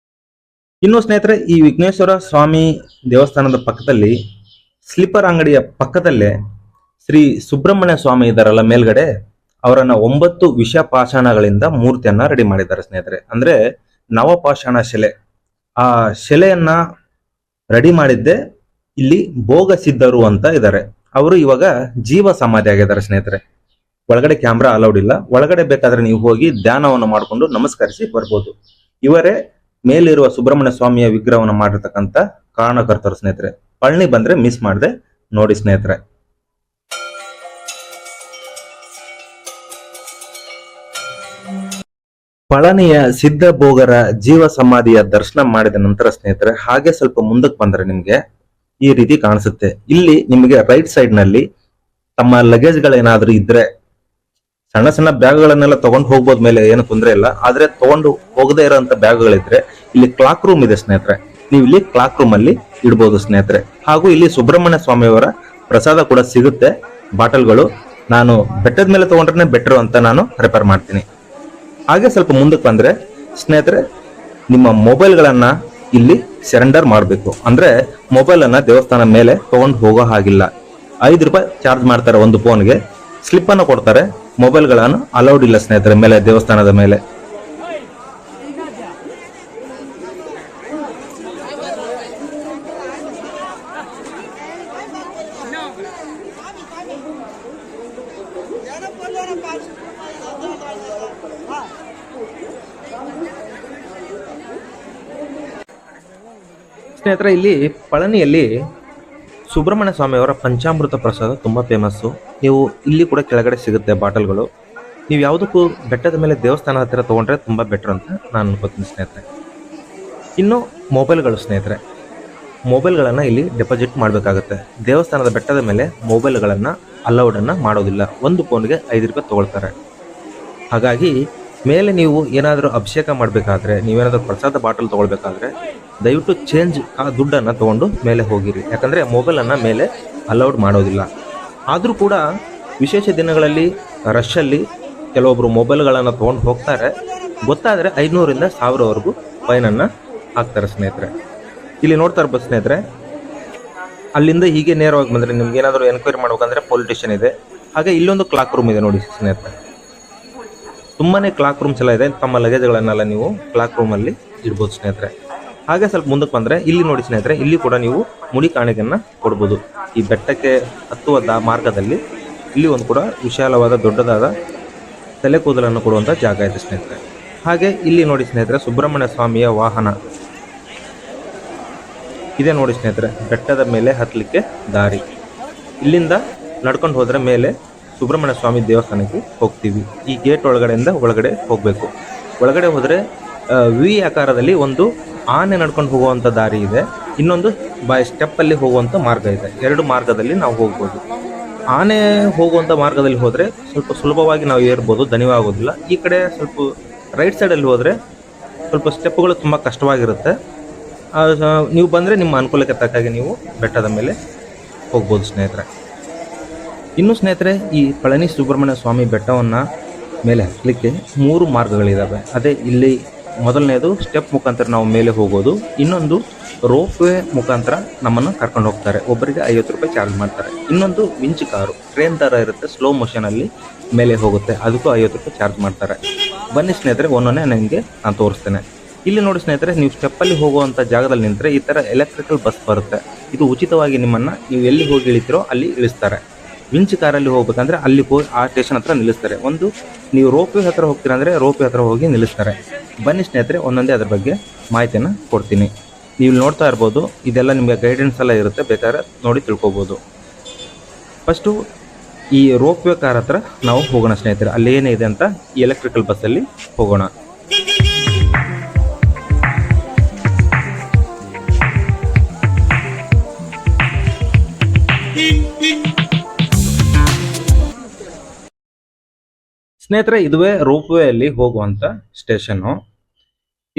ಇನ್ನು ಸ್ನೇಹಿತರೆ, ಈ ವಿಘ್ನೇಶ್ವರ ಸ್ವಾಮಿ ದೇವಸ್ಥಾನದ ಪಕ್ಕದಲ್ಲಿ ಸ್ಲಿಪ್ಪರ್ ಅಂಗಡಿಯ ಪಕ್ಕದಲ್ಲೇ ಶ್ರೀ ಸುಬ್ರಹ್ಮಣ್ಯ ಸ್ವಾಮಿ ಇದ್ದಾರಲ್ಲ ಮೇಲ್ಗಡೆ, ಅವರನ್ನ 9 ವಿಷಪಾಷಾಣಗಳಿಂದ ಮೂರ್ತಿಯನ್ನ ರೆಡಿ ಮಾಡಿದ್ದಾರೆ ಸ್ನೇಹಿತರೆ. ಅಂದ್ರೆ ನವಪಾಷಾಣ ಶಿಲೆ. ಆ ಶಿಲೆಯನ್ನ ರೆಡಿ ಮಾಡಿದ್ದೆ ಇಲ್ಲಿ ಭೋಗ ಸಿದ್ಧರು ಅಂತ ಇದ್ದಾರೆ. ಅವರು ಇವಾಗ ಜೀವ ಸಮಾಧಿ ಆಗಿದ್ದಾರೆ ಸ್ನೇಹಿತರೆ. ಒಳಗಡೆ ಕ್ಯಾಮ್ರಾ ಅಲೌಡ್ ಇಲ್ಲ. ಒಳಗಡೆ ಬೇಕಾದ್ರೆ ನೀವು ಹೋಗಿ ಧ್ಯಾನವನ್ನು ಮಾಡಿಕೊಂಡು ನಮಸ್ಕರಿಸಿ ಬರ್ಬೋದು. ಇವರೇ ಮೇಲಿರುವ ಸುಬ್ರಹ್ಮಣ್ಯ ಸ್ವಾಮಿಯ ವಿಗ್ರಹವನ್ನು ಮಾಡಿರ್ತಕ್ಕಂಥ ಕಾರಣಕರ್ತರು ಸ್ನೇಹಿತರೆ. ಪಳನಿ ಬಂದ್ರೆ ಮಿಸ್ ಮಾಡದೆ ನೋಡಿ ಸ್ನೇಹಿತರೆ. ಪಳನಿಯ ಸಿದ್ಧಭೋಗರ ಜೀವ ಸಮಾಧಿಯ ದರ್ಶನ ಮಾಡಿದ ನಂತರ ಸ್ನೇಹಿತರೆ ಹಾಗೆ ಸ್ವಲ್ಪ ಮುಂದಕ್ಕೆ ಬಂದ್ರೆ ನಿಮ್ಗೆ ಈ ರೀತಿ ಕಾಣಿಸುತ್ತೆ. ಇಲ್ಲಿ ನಿಮಗೆ ರೈಟ್ ಸೈಡ್ ನಲ್ಲಿ ತಮ್ಮ ಲಗೇಜ್ ಗಳೇನಾದ್ರೂ ಇದ್ರೆ ಸಣ್ಣ ಸಣ್ಣ ಬ್ಯಾಗ್ಗಳನ್ನೆಲ್ಲ ತಗೊಂಡು ಹೋಗ್ಬೋದ್, ಮೇಲೆ ಏನು ತೊಂದರೆ ಇಲ್ಲ. ಆದ್ರೆ ತಗೊಂಡು ಹೋಗದೇ ಇರೋಂತ ಬ್ಯಾಗ್ಗಳಿದ್ರೆ ಇಲ್ಲಿ ಕ್ಲಾಕ್ ರೂಮ್ ಇದೆ ಸ್ನೇಹಿತರೆ, ನೀವು ಇಲ್ಲಿ ಕ್ಲಾಕ್ ರೂಮ್ ಅಲ್ಲಿ ಇಡ್ಬೋದು ಸ್ನೇಹಿತರೆ. ಹಾಗೂ ಇಲ್ಲಿ ಸುಬ್ರಹ್ಮಣ್ಯ ಸ್ವಾಮಿಯವರ ಪ್ರಸಾದ ಕೂಡ ಸಿಗುತ್ತೆ, ಬಾಟಲ್ಗಳು. ನಾನು ಬೆಟ್ಟದ ಮೇಲೆ ತಗೊಂಡ್ರೆ ಬೆಟರ್ ಅಂತ ನಾನು ರೆಫರ್ ಮಾಡ್ತೀನಿ. ಹಾಗೆ ಸ್ವಲ್ಪ ಮುಂದಕ್ಕೆ ಬಂದ್ರೆ ಸ್ನೇಹಿತರೆ, ನಿಮ್ಮ ಮೊಬೈಲ್ಗಳನ್ನ ಇಲ್ಲಿ ಸರೆಂಡರ್ ಮಾಡಬೇಕು. ಅಂದ್ರೆ ಮೊಬೈಲ್ ಅನ್ನ ದೇವಸ್ಥಾನ ಮೇಲೆ ತಗೊಂಡು ಹೋಗೋ ಹಾಗಿಲ್ಲ. 5 ರೂಪಾಯಿ ಚಾರ್ಜ್ ಮಾಡ್ತಾರೆ ಒಂದು ಫೋನ್ಗೆ, ಸ್ಲಿಪ್ ಅನ್ನು ಕೊಡ್ತಾರೆ. ಮೊಬೈಲ್ಗಳನ್ನು ಅಲೌಡ್ ಇಲ್ಲ ಸ್ನೇಹಿತರೆ ಮೇಲೆ ದೇವಸ್ಥಾನದ ಮೇಲೆ. ಸ್ನೇಹಿತರೆ, ಇಲ್ಲಿ ಪಳನಿಯಲ್ಲಿ ಸುಬ್ರಹ್ಮಣ್ಯ ಸ್ವಾಮಿಯವರ ಪಂಚಾಮೃತ ಪ್ರಸಾದ ತುಂಬಾ ಫೇಮಸ್ಸು. ನೀವು ಇಲ್ಲಿ ಕೂಡ ಕೆಳಗಡೆ ಸಿಗುತ್ತೆ ಬಾಟಲ್ಗಳು. ನೀವು ಯಾವುದಕ್ಕೂ ಬೆಟ್ಟದ ಮೇಲೆ ದೇವಸ್ಥಾನ ಹತ್ತಿರ ತಗೊಂಡ್ರೆ ತುಂಬಾ ಬೆಟರ್ ಅಂತ ನಾನು ಅನ್ಕೋತೀನಿ ಸ್ನೇಹಿತರೆ. ಇನ್ನು ಮೊಬೈಲ್ಗಳು ಸ್ನೇಹಿತರೆ, ಮೊಬೈಲ್ಗಳನ್ನು ಇಲ್ಲಿ ಡೆಪಾಸಿಟ್ ಮಾಡಬೇಕಾಗುತ್ತೆ. ದೇವಸ್ಥಾನದ ಬೆಟ್ಟದ ಮೇಲೆ ಮೊಬೈಲ್ಗಳನ್ನು ಅಲೌಡನ್ನು ಮಾಡೋದಿಲ್ಲ. ಒಂದು ಫೋನ್ಗೆ 5 ರೂಪಾಯಿ ತಗೊಳ್ತಾರೆ. ಹಾಗಾಗಿ ಮೇಲೆ ನೀವು ಏನಾದರೂ ಅಭಿಷೇಕ ಮಾಡಬೇಕಾದ್ರೆ, ನೀವೇನಾದರೂ ಪ್ರಸಾದ ಬಾಟಲ್ ತೊಗೊಳ್ಬೇಕಾದ್ರೆ ದಯವಿಟ್ಟು ಚೇಂಜ್ ಆ ದುಡ್ಡನ್ನು ತೊಗೊಂಡು ಮೇಲೆ ಹೋಗಿರಿ. ಯಾಕಂದರೆ ಮೊಬೈಲನ್ನು ಮೇಲೆ ಅಲೌಡ್ ಮಾಡೋದಿಲ್ಲ. ಆದರೂ ಕೂಡ ವಿಶೇಷ ದಿನಗಳಲ್ಲಿ ರಶಲ್ಲಿ ಕೆಲವೊಬ್ಬರು ಮೊಬೈಲ್ಗಳನ್ನು ತೊಗೊಂಡು ಹೋಗ್ತಾರೆ. ಗೊತ್ತಾದರೆ 500ರಿಂದ 1000ವರೆಗೂ ಫೈನನ್ನು ಹಾಕ್ತಾರೆ ಸ್ನೇಹಿತರೆ. ಇಲ್ಲಿ ನೋಡ್ತಾ ಇರ್ಬೋದು ಸ್ನೇಹಿತರೆ, ಅಲ್ಲಿಂದ ಹೀಗೆ ನೇರವಾಗಿ ಬಂದರೆ ನಿಮ್ಗೆ ಏನಾದರೂ ಎನ್ಕ್ವೈರಿ ಮಾಡ್ಬೇಕಂದ್ರೆ ಪೊಲೀಸ್ ಸ್ಟೇಷನ್ ಇದೆ. ಹಾಗೆ ಇಲ್ಲೊಂದು ಕ್ಲಾಕ್ ರೂಮ್ ಇದೆ ನೋಡಿ ಸ್ನೇಹಿತರೆ. ತುಂಬಾ ಕ್ಲಾಕ್ ರೂಮ್ಸ್ ಎಲ್ಲ ಇದೆ. ತಮ್ಮ ಲಗೇಜ್ಗಳನ್ನೆಲ್ಲ ನೀವು ಕ್ಲಾಕ್ ರೂಮಲ್ಲಿ ಇಡ್ಬೋದು ಸ್ನೇಹಿತರೆ. ಹಾಗೆ ಸ್ವಲ್ಪ ಮುಂದಕ್ಕೆ ಬಂದರೆ ಇಲ್ಲಿ ನೋಡಿ ಸ್ನೇಹಿತರೆ, ಇಲ್ಲಿ ಕೂಡ ನೀವು ಮುಡಿ ಕಾಣಿಕೆಯನ್ನು ಕೊಡ್ಬೋದು. ಈ ಬೆಟ್ಟಕ್ಕೆ ಹತ್ತುವ ಮಾರ್ಗದಲ್ಲಿ ಇಲ್ಲಿ ಒಂದು ಕೂಡ ವಿಶಾಲವಾದ ದೊಡ್ಡದಾದ ತಲೆ ಕೂದಲನ್ನು ಕೊಡುವಂಥ ಜಾಗ ಇದೆ ಸ್ನೇಹಿತರೆ. ಹಾಗೆ ಇಲ್ಲಿ ನೋಡಿ ಸ್ನೇಹಿತರೆ, ಸುಬ್ರಹ್ಮಣ್ಯ ಸ್ವಾಮಿಯ ವಾಹನ ಇದೆ ನೋಡಿ ಸ್ನೇಹಿತರೆ. ಬೆಟ್ಟದ ಮೇಲೆ ಹತ್ತಲಿಕ್ಕೆ ದಾರಿ. ಇಲ್ಲಿಂದ ನಡ್ಕೊಂಡು ಹೋದರೆ ಮೇಲೆ ಸುಬ್ರಹ್ಮಣ್ಯ ಸ್ವಾಮಿ ದೇವಸ್ಥಾನಕ್ಕೆ ಹೋಗ್ತೀವಿ. ಈ ಗೇಟ್ ಒಳಗಡೆಯಿಂದ ಒಳಗಡೆ ಹೋಗಬೇಕು. ಒಳಗಡೆ ಹೋದರೆ ವಿ ಆಕಾರದಲ್ಲಿ ಒಂದು ಆನೆ ನಡ್ಕೊಂಡು ಹೋಗುವಂಥ ದಾರಿ ಇದೆ, ಇನ್ನೊಂದು ಸ್ಟೆಪ್ಪಲ್ಲಿ ಹೋಗುವಂಥ ಮಾರ್ಗ ಇದೆ. 2 ಮಾರ್ಗದಲ್ಲಿ ನಾವು ಹೋಗ್ಬೋದು. ಆನೆ ಹೋಗುವಂಥ ಮಾರ್ಗದಲ್ಲಿ ಹೋದರೆ ಸ್ವಲ್ಪ ಸುಲಭವಾಗಿ ನಾವು ಏರ್ಬೋದು, ದಣಿವಾಗೋದಿಲ್ಲ. ಈ ಕಡೆ ಸ್ವಲ್ಪ ರೈಟ್ ಸೈಡಲ್ಲಿ ಹೋದರೆ ಸ್ವಲ್ಪ ಸ್ಟೆಪ್ಗಳು ತುಂಬ ಕಷ್ಟವಾಗಿರುತ್ತೆ. ನೀವು ಬಂದರೆ ನಿಮ್ಮ ಅನುಕೂಲಕ್ಕೆ ತಕ್ಕಾಗೆ ನೀವು ಬೆಟ್ಟದ ಮೇಲೆ ಹೋಗ್ಬೋದು ಸ್ನೇಹಿತರೆ. ಇನ್ನು ಸ್ನೇಹಿತರೆ, ಈ ಪಳನಿ ಸುಬ್ರಹ್ಮಣ್ಯ ಸ್ವಾಮಿ ಬೆಟ್ಟವನ್ನು ಮೇಲೆ ಹತ್ತಲಿಕ್ಕೆ 3 ಮಾರ್ಗಗಳಿದ್ದಾವೆ. ಅದೇ ಇಲ್ಲಿ ಮೊದಲನೇದು ಸ್ಟೆಪ್ ಮುಖಾಂತರ ನಾವು ಮೇಲೆ ಹೋಗೋದು, ಇನ್ನೊಂದು ರೋಪ್ ವೇ ಮುಖಾಂತರ ನಮ್ಮನ್ನು ಕರ್ಕೊಂಡು ಹೋಗ್ತಾರೆ, ಒಬ್ಬರಿಗೆ 50 ರೂಪಾಯಿ ಚಾರ್ಜ್ ಮಾಡ್ತಾರೆ. ಇನ್ನೊಂದು ವಿಂಚ್ ಕಾರು, ಟ್ರೈನ್ ಥರ ಇರುತ್ತೆ, ಸ್ಲೋ ಮೋಷನಲ್ಲಿ ಮೇಲೆ ಹೋಗುತ್ತೆ, ಅದಕ್ಕೂ 50 ರೂಪಾಯಿ ಚಾರ್ಜ್ ಮಾಡ್ತಾರೆ. ಬನ್ನಿ ಸ್ನೇಹಿತರೆ, ಒಂದೊಂದೇ ನಿಮಗೆ ನಾನು ತೋರಿಸ್ತೇನೆ. ಇಲ್ಲಿ ನೋಡಿ ಸ್ನೇಹಿತರೆ, ನೀವು ಸ್ಟೆಪ್ಪಲ್ಲಿ ಹೋಗುವಂಥ ಜಾಗದಲ್ಲಿ ನಿಂತರೆ ಈ ಥರ ಎಲೆಕ್ಟ್ರಿಕಲ್ ಬಸ್ ಬರುತ್ತೆ. ಇದು ಉಚಿತವಾಗಿ ನಿಮ್ಮನ್ನು ನೀವು ಎಲ್ಲಿ ಹೋಗಿ ಇಳಿತೀರೋ ಅಲ್ಲಿ ಇಳಿಸ್ತಾರೆ. ವಿಂಚ್ ಕಾರಲ್ಲಿ ಹೋಗ್ಬೇಕಂದ್ರೆ ಅಲ್ಲಿ ಹೋಗಿ ಆ ಸ್ಟೇಷನ್ ಹತ್ರ ನಿಲ್ಲಿಸ್ತಾರೆ. ಒಂದು ನೀವು ರೋಪ್ವೇ ಹತ್ರ ಹೋಗ್ತೀರಾ ಅಂದರೆ ರೋಪ್ವೇ ಹತ್ರ ಹೋಗಿ ನಿಲ್ಲಿಸ್ತಾರೆ. ಬನ್ನಿ ಸ್ನೇಹಿತರೆ, ಒಂದೊಂದೇ ಅದ್ರ ಬಗ್ಗೆ ಮಾಹಿತಿಯನ್ನು ಕೊಡ್ತೀನಿ. ನೀವು ನೋಡ್ತಾ ಇರ್ಬೋದು, ಇದೆಲ್ಲ ನಿಮಗೆ ಗೈಡೆನ್ಸ್ ಎಲ್ಲ ಇರುತ್ತೆ, ಬೇಕಾದ್ರೆ ನೋಡಿ ತಿಳ್ಕೊಬೋದು. ಫಸ್ಟು ಈ ರೋಪ್ವೇ ಕಾರ್ ಹತ್ರ ನಾವು ಹೋಗೋಣ ಸ್ನೇಹಿತರೆ. ಅಲ್ಲಿ ಏನಿದೆ ಅಂತ ಈ ಎಲೆಕ್ಟ್ರಿಕಲ್ ಬಸ್ಸಲ್ಲಿ ಹೋಗೋಣ. ಸ್ನೇಹಿತರೆ, ಇದುವೇ ರೋಪ್ವೇ ಅಲ್ಲಿ ಹೋಗುವಂತ ಸ್ಟೇಷನ್ನು.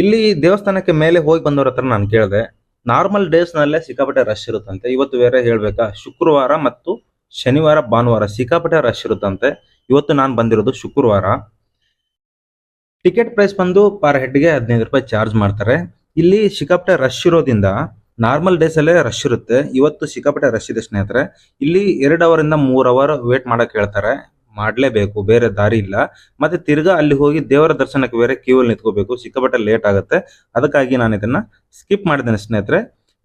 ಇಲ್ಲಿ ದೇವಸ್ಥಾನಕ್ಕೆ ಮೇಲೆ ಹೋಗಿ ಬಂದವ್ರ ಹತ್ರ ನಾನು ಕೇಳಿದೆ, ನಾರ್ಮಲ್ ಡೇಸ್ನಲ್ಲೇ ಸಿಕ್ಕಾಪಟ್ಟೆ ರಶ್ ಇರುತ್ತಂತೆ. ಇವತ್ತು ಬೇರೆ ಹೇಳ್ಬೇಕಾ, ಶುಕ್ರವಾರ ಮತ್ತು ಶನಿವಾರ ಭಾನುವಾರ ಸಿಕ್ಕಾಪಟ್ಟೆ ರಶ್ ಇರುತ್ತಂತೆ. ಇವತ್ತು ನಾನು ಬಂದಿರೋದು ಶುಕ್ರವಾರ. ಟಿಕೆಟ್ ಪ್ರೈಸ್ ಬಂದು ಪರ್ ಹೆಡ್ಗೆ 15 ರೂಪಾಯಿ ಚಾರ್ಜ್ ಮಾಡ್ತಾರೆ. ಇಲ್ಲಿ ಸಿಕ್ಕಾಪಟ್ಟೆ ರಶ್ ಇರೋದ್ರಿಂದ ನಾರ್ಮಲ್ ಡೇಸ್ ಅಲ್ಲೇ ರಶ್ ಇರುತ್ತೆ, ಇವತ್ತು ಸಿಕ್ಕಾಪಟ್ಟೆ ರಶ್ ಇದೆ ಸ್ನೇಹಿತರೆ. ಇಲ್ಲಿ 2 ಅವರಿಂದ 3 ಅವರ್ ವೇಟ್ ಮಾಡಕ್ ಹೇಳ್ತಾರೆ. ಮಾಡಲೇಬೇಕು, ಬೇರೆ ದಾರಿ ಇಲ್ಲ. ಮತ್ತೆ ತಿರ್ಗಾ ಅಲ್ಲಿ ಹೋಗಿ ದೇವರ ದರ್ಶನಕ್ಕೆ ಬೇರೆ ಕ್ಯೂ ಅಲ್ಲಿ ನಿಂತ್ಕೋಬೇಕು, ಸಿಕ್ಕಾಪಟ್ಟೆ ಲೇಟ್ ಆಗುತ್ತೆ. ಅದಕ್ಕಾಗಿ ನಾನು ಇದನ್ನ ಸ್ಕಿಪ್ ಮಾಡಿದ್ದೇನೆ ಸ್ನೇಹಿತರೆ.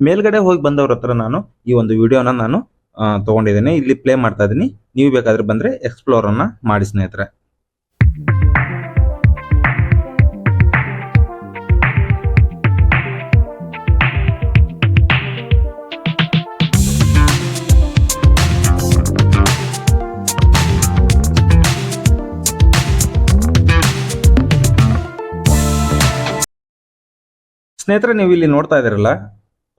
ಮೇಲ್ಗಡೆ ಹೋಗಿ ಬಂದವ್ರ ಹತ್ರ ನಾನು ಈ ಒಂದು ವಿಡಿಯೋನ ನಾನು ತಗೊಂಡಿದ್ದೀನಿ, ಇಲ್ಲಿ ಪ್ಲೇ ಮಾಡ್ತಾ ಇದ್ದೀನಿ. ನೀವು ಬೇಕಾದ್ರೆ ಬಂದ್ರೆ ಎಕ್ಸ್ಪ್ಲೋರ್ ಅನ್ನ ಮಾಡಿ ಸ್ನೇಹಿತರೆ. ಸ್ನೇಹಿತರೆ, ನೀವು ಇಲ್ಲಿ ನೋಡ್ತಾ ಇದ್ದೀರಲ್ಲ,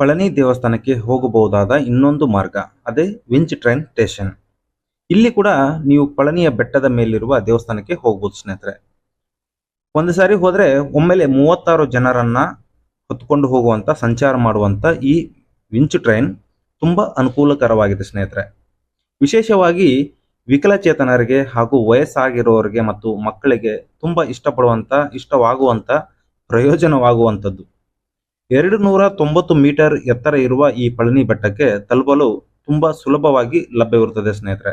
ಪಳನಿ ದೇವಸ್ಥಾನಕ್ಕೆ ಹೋಗಬಹುದಾದ ಇನ್ನೊಂದು ಮಾರ್ಗ, ಅದೇ ವಿಂಚ್ ಟ್ರೈನ್ ಸ್ಟೇಷನ್. ಇಲ್ಲಿ ಕೂಡ ನೀವು ಪಳನಿಯ ಬೆಟ್ಟದ ಮೇಲಿರುವ ದೇವಸ್ಥಾನಕ್ಕೆ ಹೋಗ್ಬೋದು ಸ್ನೇಹಿತರೆ. ಒಂದು ಸಾರಿ ಹೋದ್ರೆ ಒಮ್ಮೆಲೆ 36 ಜನರನ್ನ ಹೊತ್ಕೊಂಡು ಹೋಗುವಂತ, ಸಂಚಾರ ಮಾಡುವಂತ ಈ ವಿಂಚ್ ಟ್ರೈನ್ ತುಂಬಾ ಅನುಕೂಲಕರವಾಗಿದೆ ಸ್ನೇಹಿತರೆ. ವಿಶೇಷವಾಗಿ ವಿಕಲಚೇತನರಿಗೆ ಹಾಗೂ ವಯಸ್ಸಾಗಿರೋರಿಗೆ ಮತ್ತು ಮಕ್ಕಳಿಗೆ ತುಂಬಾ ಇಷ್ಟವಾಗುವಂತ ಪ್ರಯೋಜನವಾಗುವಂಥದ್ದು. 290 ಮೀಟರ್ ಎತ್ತರ ಇರುವ ಈ ಪಳನಿ ಬೆಟ್ಟಕ್ಕೆ ತಲುಪಲು ತುಂಬಾ ಸುಲಭವಾಗಿ ಲಭ್ಯವಿರುತ್ತದೆ ಸ್ನೇಹಿತರೆ.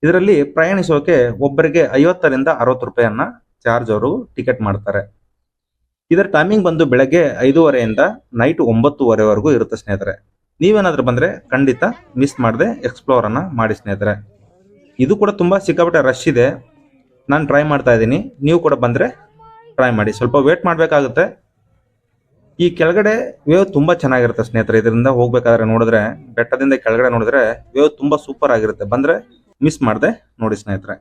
ಇದರಲ್ಲಿ ಪ್ರಯಾಣಿಸೋಕೆ ಒಬ್ಬರಿಗೆ 50 ರಿಂದ 60 ರೂಪಾಯಿಯನ್ನ ಚಾರ್ಜ್ ಅವರು ಟಿಕೆಟ್ ಮಾಡ್ತಾರೆ. ಇದರ ಟೈಮಿಂಗ್ ಬಂದು ಬೆಳಗ್ಗೆ 5:30 ನೈಟ್ 9:30ವರೆಗೂ ಇರುತ್ತೆ ಸ್ನೇಹಿತರೆ. ನೀವೇನಾದ್ರೂ ಬಂದ್ರೆ ಖಂಡಿತ ಮಿಸ್ ಮಾಡದೆ ಎಕ್ಸ್ಪ್ಲೋರ್ ಅನ್ನ ಮಾಡಿ ಸ್ನೇಹಿತರೆ. ಇದು ಕೂಡ ತುಂಬಾ ಸಿಕ್ಕಾಪಟ್ಟೆ ರಶ್ ಇದೆ. ನಾನು ಟ್ರೈ ಮಾಡ್ತಾ ಇದ್ದೀನಿ, ನೀವು ಕೂಡ ಬಂದ್ರೆ ಟ್ರೈ ಮಾಡಿ. ಸ್ವಲ್ಪ ವೇಟ್ ಮಾಡಬೇಕಾಗುತ್ತೆ. ಈ ಕೆಳಗಡೆ ವೇವ್ ತುಂಬಾ ಚೆನ್ನಾಗಿರುತ್ತೆ ಸ್ನೇಹಿತರೆ. ಇದರಿಂದ ಹೋಗ್ಬೇಕಾದ್ರೆ ನೋಡಿದ್ರೆ, ಬೆಟ್ಟದಿಂದ ಕೆಳಗಡೆ ನೋಡಿದ್ರೆ ವೇವ್ ತುಂಬಾ ಸೂಪರ್ ಆಗಿರುತ್ತೆ. ಬಂದ್ರೆ ಮಿಸ್ ಮಾಡದೆ ನೋಡಿ ಸ್ನೇಹಿತರೆ.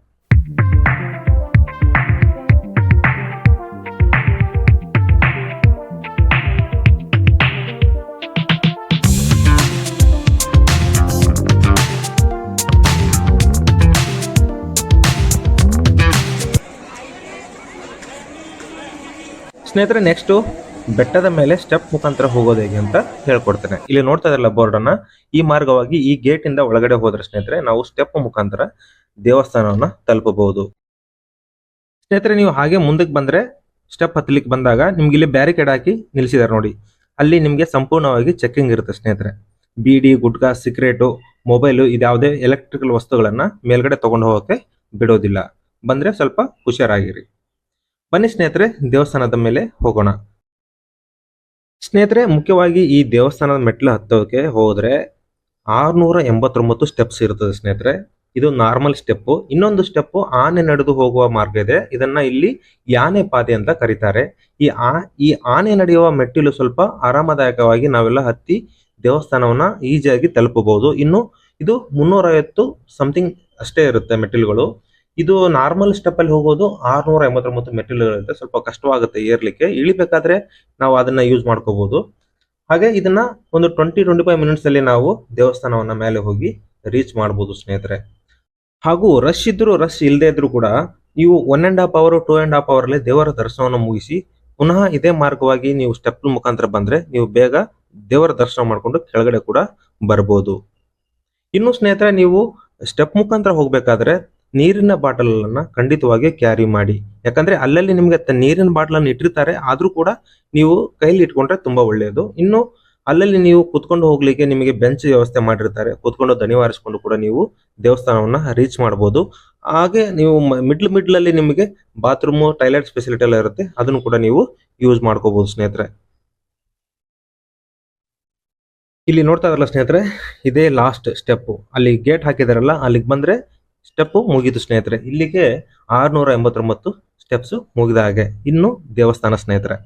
ಸ್ನೇಹಿತರೆ, ನೆಕ್ಸ್ಟ್ ಬೆಟ್ಟದ ಮೇಲೆ ಸ್ಟೆಪ್ ಮುಖಾಂತರ ಹೋಗೋದು ಹೇಗೆ ಅಂತ ಹೇಳ್ಕೊಡ್ತೇನೆ. ಇಲ್ಲಿ ನೋಡ್ತಾ ಇದ್ರಲ್ಲ ಬೋರ್ಡ್ ಅನ್ನ, ಈ ಮಾರ್ಗವಾಗಿ ಈ ಗೇಟ್ ಇಂದ ಒಳಗಡೆ ಹೋದ್ರೆ ಸ್ನೇಹಿತರೆ ನಾವು ಸ್ಟೆಪ್ ಮುಖಾಂತರ ದೇವಸ್ಥಾನವನ್ನ ತಲುಪಬಹುದು. ಸ್ನೇಹಿತರೆ, ನೀವು ಹಾಗೆ ಮುಂದಕ್ಕೆ ಬಂದ್ರೆ ಸ್ಟೆಪ್ ಹತ್ತಲಿಕ್ಕೆ ಬಂದಾಗ ನಿಮ್ಗೆ ಇಲ್ಲಿ ಬ್ಯಾರಿಕೇಡ್ ಹಾಕಿ ನಿಲ್ಸಿದಾರೆ ನೋಡಿ. ಅಲ್ಲಿ ನಿಮ್ಗೆ ಸಂಪೂರ್ಣವಾಗಿ ಚೆಕಿಂಗ್ ಇರುತ್ತೆ ಸ್ನೇಹಿತರೆ. ಬೀಡಿ, ಗುಟ್ಕಾ, ಸಿಗರೇಟು, ಮೊಬೈಲು, ಇದ್ಯಾವುದೇ ಎಲೆಕ್ಟ್ರಿಕಲ್ ವಸ್ತುಗಳನ್ನ ಮೇಲ್ಗಡೆ ತಗೊಂಡು ಹೋಗಕ್ಕೆ ಬಿಡೋದಿಲ್ಲ. ಬಂದ್ರೆ ಸ್ವಲ್ಪ ಹುಷಾರಾಗಿರಿ. ಬನ್ನಿ ಸ್ನೇಹಿತರೆ, ದೇವಸ್ಥಾನದ ಮೇಲೆ ಹೋಗೋಣ. ಸ್ನೇಹಿತರೆ, ಮುಖ್ಯವಾಗಿ ಈ ದೇವಸ್ಥಾನದ ಮೆಟ್ಲು ಹತ್ತೋಕೆ ಹೋದ್ರೆ 689 ಸ್ಟೆಪ್ಸ್ ಇರ್ತದೆ ಸ್ನೇಹಿತರೆ. ಇದು ನಾರ್ಮಲ್ ಸ್ಟೆಪ್. ಇನ್ನೊಂದು ಸ್ಟೆಪ್ ಆನೆ ನಡೆದು ಹೋಗುವ ಮಾರ್ಗ ಇದೆ. ಇದನ್ನ ಇಲ್ಲಿ ಯಾನೆ ಪಾದೆ ಅಂತ ಕರೀತಾರೆ. ಈ ಆನೆ ನಡೆಯುವ ಮೆಟ್ಟಿಲು ಸ್ವಲ್ಪ ಆರಾಮದಾಯಕವಾಗಿ ನಾವೆಲ್ಲ ಹತ್ತಿ ದೇವಸ್ಥಾನವನ್ನ ಈಸಿಯಾಗಿ ತಲುಪಬಹುದು. ಇನ್ನು ಇದು 350 ಸಮಥಿಂಗ್ ಅಷ್ಟೇ ಇರುತ್ತೆ ಮೆಟ್ಟಿಲುಗಳು. ಇದು ನಾರ್ಮಲ್ ಸ್ಟೆಪ್ ಅಲ್ಲಿ ಹೋಗೋದು 689 ಮೆಟ್ಟಿಲುಗಳಿರುತ್ತೆ. ಸ್ವಲ್ಪ ಕಷ್ಟವಾಗುತ್ತೆ ಏರ್ಲಿಕ್ಕೆ. ಇಳಿಬೇಕಾದ್ರೆ ನಾವು ಅದನ್ನ ಯೂಸ್ ಮಾಡ್ಕೋಬಹುದು. ಹಾಗೆ ಇದನ್ನ ಒಂದು 20-25 ಮಿನಿಟ್ಸ್ ಅಲ್ಲಿ ನಾವು ದೇವಸ್ಥಾನವನ್ನ ಮೇಲೆ ಹೋಗಿ ರೀಚ್ ಮಾಡಬಹುದು ಸ್ನೇಹಿತರೆ. ಹಾಗೂ ರಶ್ ಇದ್ರು ರಶ್ ಇಲ್ಲದೆ ಇದ್ರು ಕೂಡ ನೀವು 1.5 ಅವರ್ 2.5 ಅವರ್ ಅಲ್ಲಿ ದೇವರ ದರ್ಶನವನ್ನು ಮುಗಿಸಿ ಪುನಃ ಇದೇ ಮಾರ್ಗವಾಗಿ ನೀವು ಸ್ಟೆಪ್ ಮುಖಾಂತರ ಬಂದ್ರೆ ನೀವು ಬೇಗ ದೇವರ ದರ್ಶನ ಮಾಡ್ಕೊಂಡು ಕೆಳಗಡೆ ಕೂಡ ಬರ್ಬೋದು. ಇನ್ನು ಸ್ನೇಹಿತರೆ, ನೀವು ಸ್ಟೆಪ್ ಮುಖಾಂತರ ಹೋಗ್ಬೇಕಾದ್ರೆ ನೀರಿನ ಬಾಟಲ್ ಅನ್ನ ಖಂಡಿತವಾಗಿ ಕ್ಯಾರಿ ಮಾಡಿ. ಯಾಕಂದ್ರೆ ಅಲ್ಲಲ್ಲಿ ನಿಮ್ಗೆ ನೀರಿನ ಬಾಟಲ್ ಅನ್ನು ಇಟ್ಟಿರ್ತಾರೆ, ಆದ್ರೂ ಕೂಡ ನೀವು ಕೈಲಿ ಇಟ್ಕೊಂಡ್ರೆ ತುಂಬಾ ಒಳ್ಳೆಯದು. ಇನ್ನು ಅಲ್ಲಲ್ಲಿ ನೀವು ಕುತ್ಕೊಂಡು ಹೋಗ್ಲಿಕ್ಕೆ ನಿಮಗೆ ಬೆಂಚ್ ವ್ಯವಸ್ಥೆ ಮಾಡಿರ್ತಾರೆ. ಕುತ್ಕೊಂಡು ದಣಿವಾರಿಸಿಕೊಂಡು ಕೂಡ ನೀವು ದೇವಸ್ಥಾನವನ್ನ ರೀಚ್ ಮಾಡಬಹುದು. ಹಾಗೆ ನೀವು ಮಿಡ್ಲ್ ಅಲ್ಲಿ ನಿಮಗೆ ಬಾತ್ರೂಮ್, ಟಾಯ್ಲೆಟ್ ಫೆಸಿಲಿಟಿ ಎಲ್ಲ ಇರುತ್ತೆ. ಅದನ್ನು ಕೂಡ ನೀವು ಯೂಸ್ ಮಾಡ್ಕೋಬಹುದು ಸ್ನೇಹಿತರೆ. ಇಲ್ಲಿ ನೋಡ್ತಾ ಇದ್ರಲ್ಲ ಸ್ನೇಹಿತರೆ, ಇದೇ ಲಾಸ್ಟ್ ಸ್ಟೆಪ್. ಅಲ್ಲಿ ಗೇಟ್ ಹಾಕಿದಾರಲ್ಲ, ಅಲ್ಲಿಗೆ ಬಂದ್ರೆ ಸ್ಟೆಪ್ ಮುಗಿದು ಸ್ನೇಹಿತರೆ. ಇಲ್ಲಿಗೆ 689 ಸ್ಟೆಪ್ಸ್ ಮುಗಿದ ಹಾಗೆ. ಇನ್ನು ದೇವಸ್ಥಾನ ಸ್ನೇಹಿತರೆ.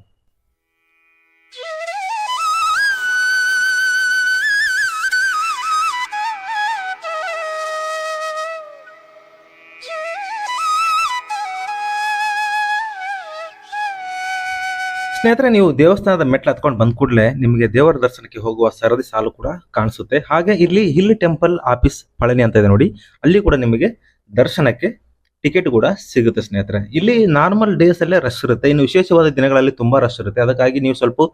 ಸ್ನೇಹಿತರೆ, ನೀವು ದೇವಸ್ಥಾನದ ಮೆಟ್ಲು ಹತ್ಕೊಂಡು ಬಂದ ಕೂಡಲೇ ನಿಮಗೆ ದೇವರ ದರ್ಶನಕ್ಕೆ ಹೋಗುವ ಸರದಿ ಸಾಲು ಕೂಡ ಕಾಣಿಸುತ್ತೆ. ಹಾಗೆ ಇಲ್ಲಿ ಹಿಲ್ ಟೆಂಪಲ್ ಆಫೀಸ್ ಪಳನಿ ಅಂತ ಇದೆ ನೋಡಿ, ಅಲ್ಲಿ ಕೂಡ ನಿಮಗೆ ದರ್ಶನಕ್ಕೆ ಟಿಕೆಟ್ ಕೂಡ ಸಿಗುತ್ತೆ ಸ್ನೇಹಿತರೆ. ಇಲ್ಲಿ ನಾರ್ಮಲ್ ಡೇಸ್ ಅಲ್ಲೇ ರಶ್ ಇರುತ್ತೆ. ಇನ್ನು ವಿಶೇಷವಾದ ದಿನಗಳಲ್ಲಿ ತುಂಬಾ ರಶ್ ಇರುತ್ತೆ. ಅದಕ್ಕಾಗಿ ನೀವು ಸ್ವಲ್ಪ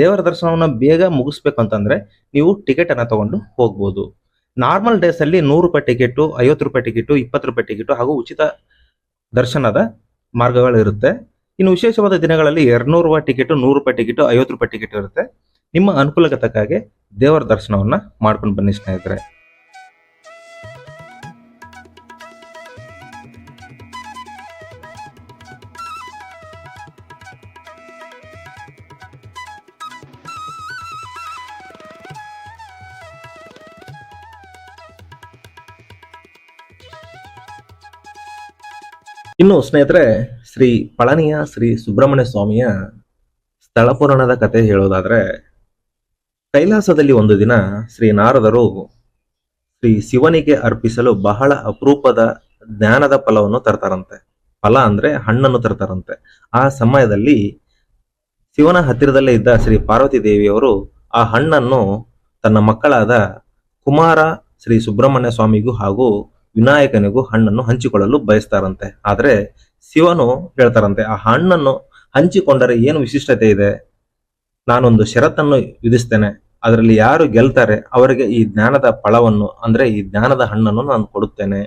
ದೇವರ ದರ್ಶನವನ್ನ ಬೇಗ ಮುಗಿಸ್ಬೇಕು ಅಂತಂದ್ರೆ ನೀವು ಟಿಕೆಟ್ ಅನ್ನ ತಗೊಂಡು ಹೋಗ್ಬೋದು. ನಾರ್ಮಲ್ ಡೇಸ್ ಅಲ್ಲಿ 100 ರೂಪಾಯಿ ಟಿಕೆಟ್, 50 ರೂಪಾಯಿ ಟಿಕೆಟ್, 20 ರೂಪಾಯಿ ಟಿಕೆಟ್ ಹಾಗೂ ಉಚಿತ ದರ್ಶನದ ಮಾರ್ಗಗಳು ಇರುತ್ತೆ. ಇನ್ನು ವಿಶೇಷವಾದ ದಿನಗಳಲ್ಲಿ 200 ರೂಪಾಯಿ ಟಿಕೆಟ್, 100 ರೂಪಾಯಿ ಟಿಕೆಟ್, 50 ರೂಪಾಯಿ ಟಿಕೆಟ್ ಇರುತ್ತೆ. ನಿಮ್ಮ ಅನುಕೂಲಕ್ಕೆ ತಕ್ಕಾಗೆ ದೇವರ ದರ್ಶನವನ್ನ ಮಾಡ್ಕೊಂಡು ಬನ್ನಿ ಸ್ನೇಹಿತರೆ. ಇನ್ನು ಸ್ನೇಹಿತರೆ, ಶ್ರೀ ಪಳನಿಯ ಶ್ರೀ ಸುಬ್ರಹ್ಮಣ್ಯ ಸ್ವಾಮಿಯ ಸ್ಥಳ ಪುರಾಣದ ಕಥೆ ಹೇಳೋದಾದ್ರೆ, ಕೈಲಾಸದಲ್ಲಿ ಒಂದು ದಿನ ಶ್ರೀ ನಾರದರು ಶ್ರೀ ಶಿವನಿಗೆ ಅರ್ಪಿಸಲು ಬಹಳ ಅಪರೂಪದ ಜ್ಞಾನದ ಫಲವನ್ನು ತರ್ತಾರಂತೆ. ಫಲ ಅಂದ್ರೆ ಹಣ್ಣನ್ನು ತರ್ತಾರಂತೆ. ಆ ಸಮಯದಲ್ಲಿ ಶಿವನ ಹತ್ತಿರದಲ್ಲೇ ಇದ್ದ ಶ್ರೀ ಪಾರ್ವತಿ ದೇವಿಯವರು ಆ ಹಣ್ಣನ್ನು ತನ್ನ ಮಕ್ಕಳಾದ ಕುಮಾರ ಶ್ರೀ ಸುಬ್ರಹ್ಮಣ್ಯ ಸ್ವಾಮಿಗೂ ಹಾಗೂ ವಿನಾಯಕನಿಗೂ ಹಣ್ಣನ್ನು ಹಂಚಿಕೊಳ್ಳಲು ಬಯಸ್ತಾರಂತೆ. ಆದ್ರೆ ಶಿವನು ಹೇಳ್ತಾರಂತೆ, ಆ ಹಣ್ಣನ್ನು ಹಂಚಿಕೊಂಡರೆ ಏನು ವಿಶಿಷ್ಟತೆ ಇದೆ, ನಾನೊಂದು ಷರತ್ತನ್ನು ವಿಧಿಸ್ತೇನೆ, ಅದರಲ್ಲಿ ಯಾರು ಗೆಲ್ತಾರೆ ಅವರಿಗೆ ಈ ಜ್ಞಾನದ ಫಲವನ್ನು ಅಂದ್ರೆ ಈ ಜ್ಞಾನದ ಹಣ್ಣನ್ನು ನಾನು ಕೊಡುತ್ತೇನೆ.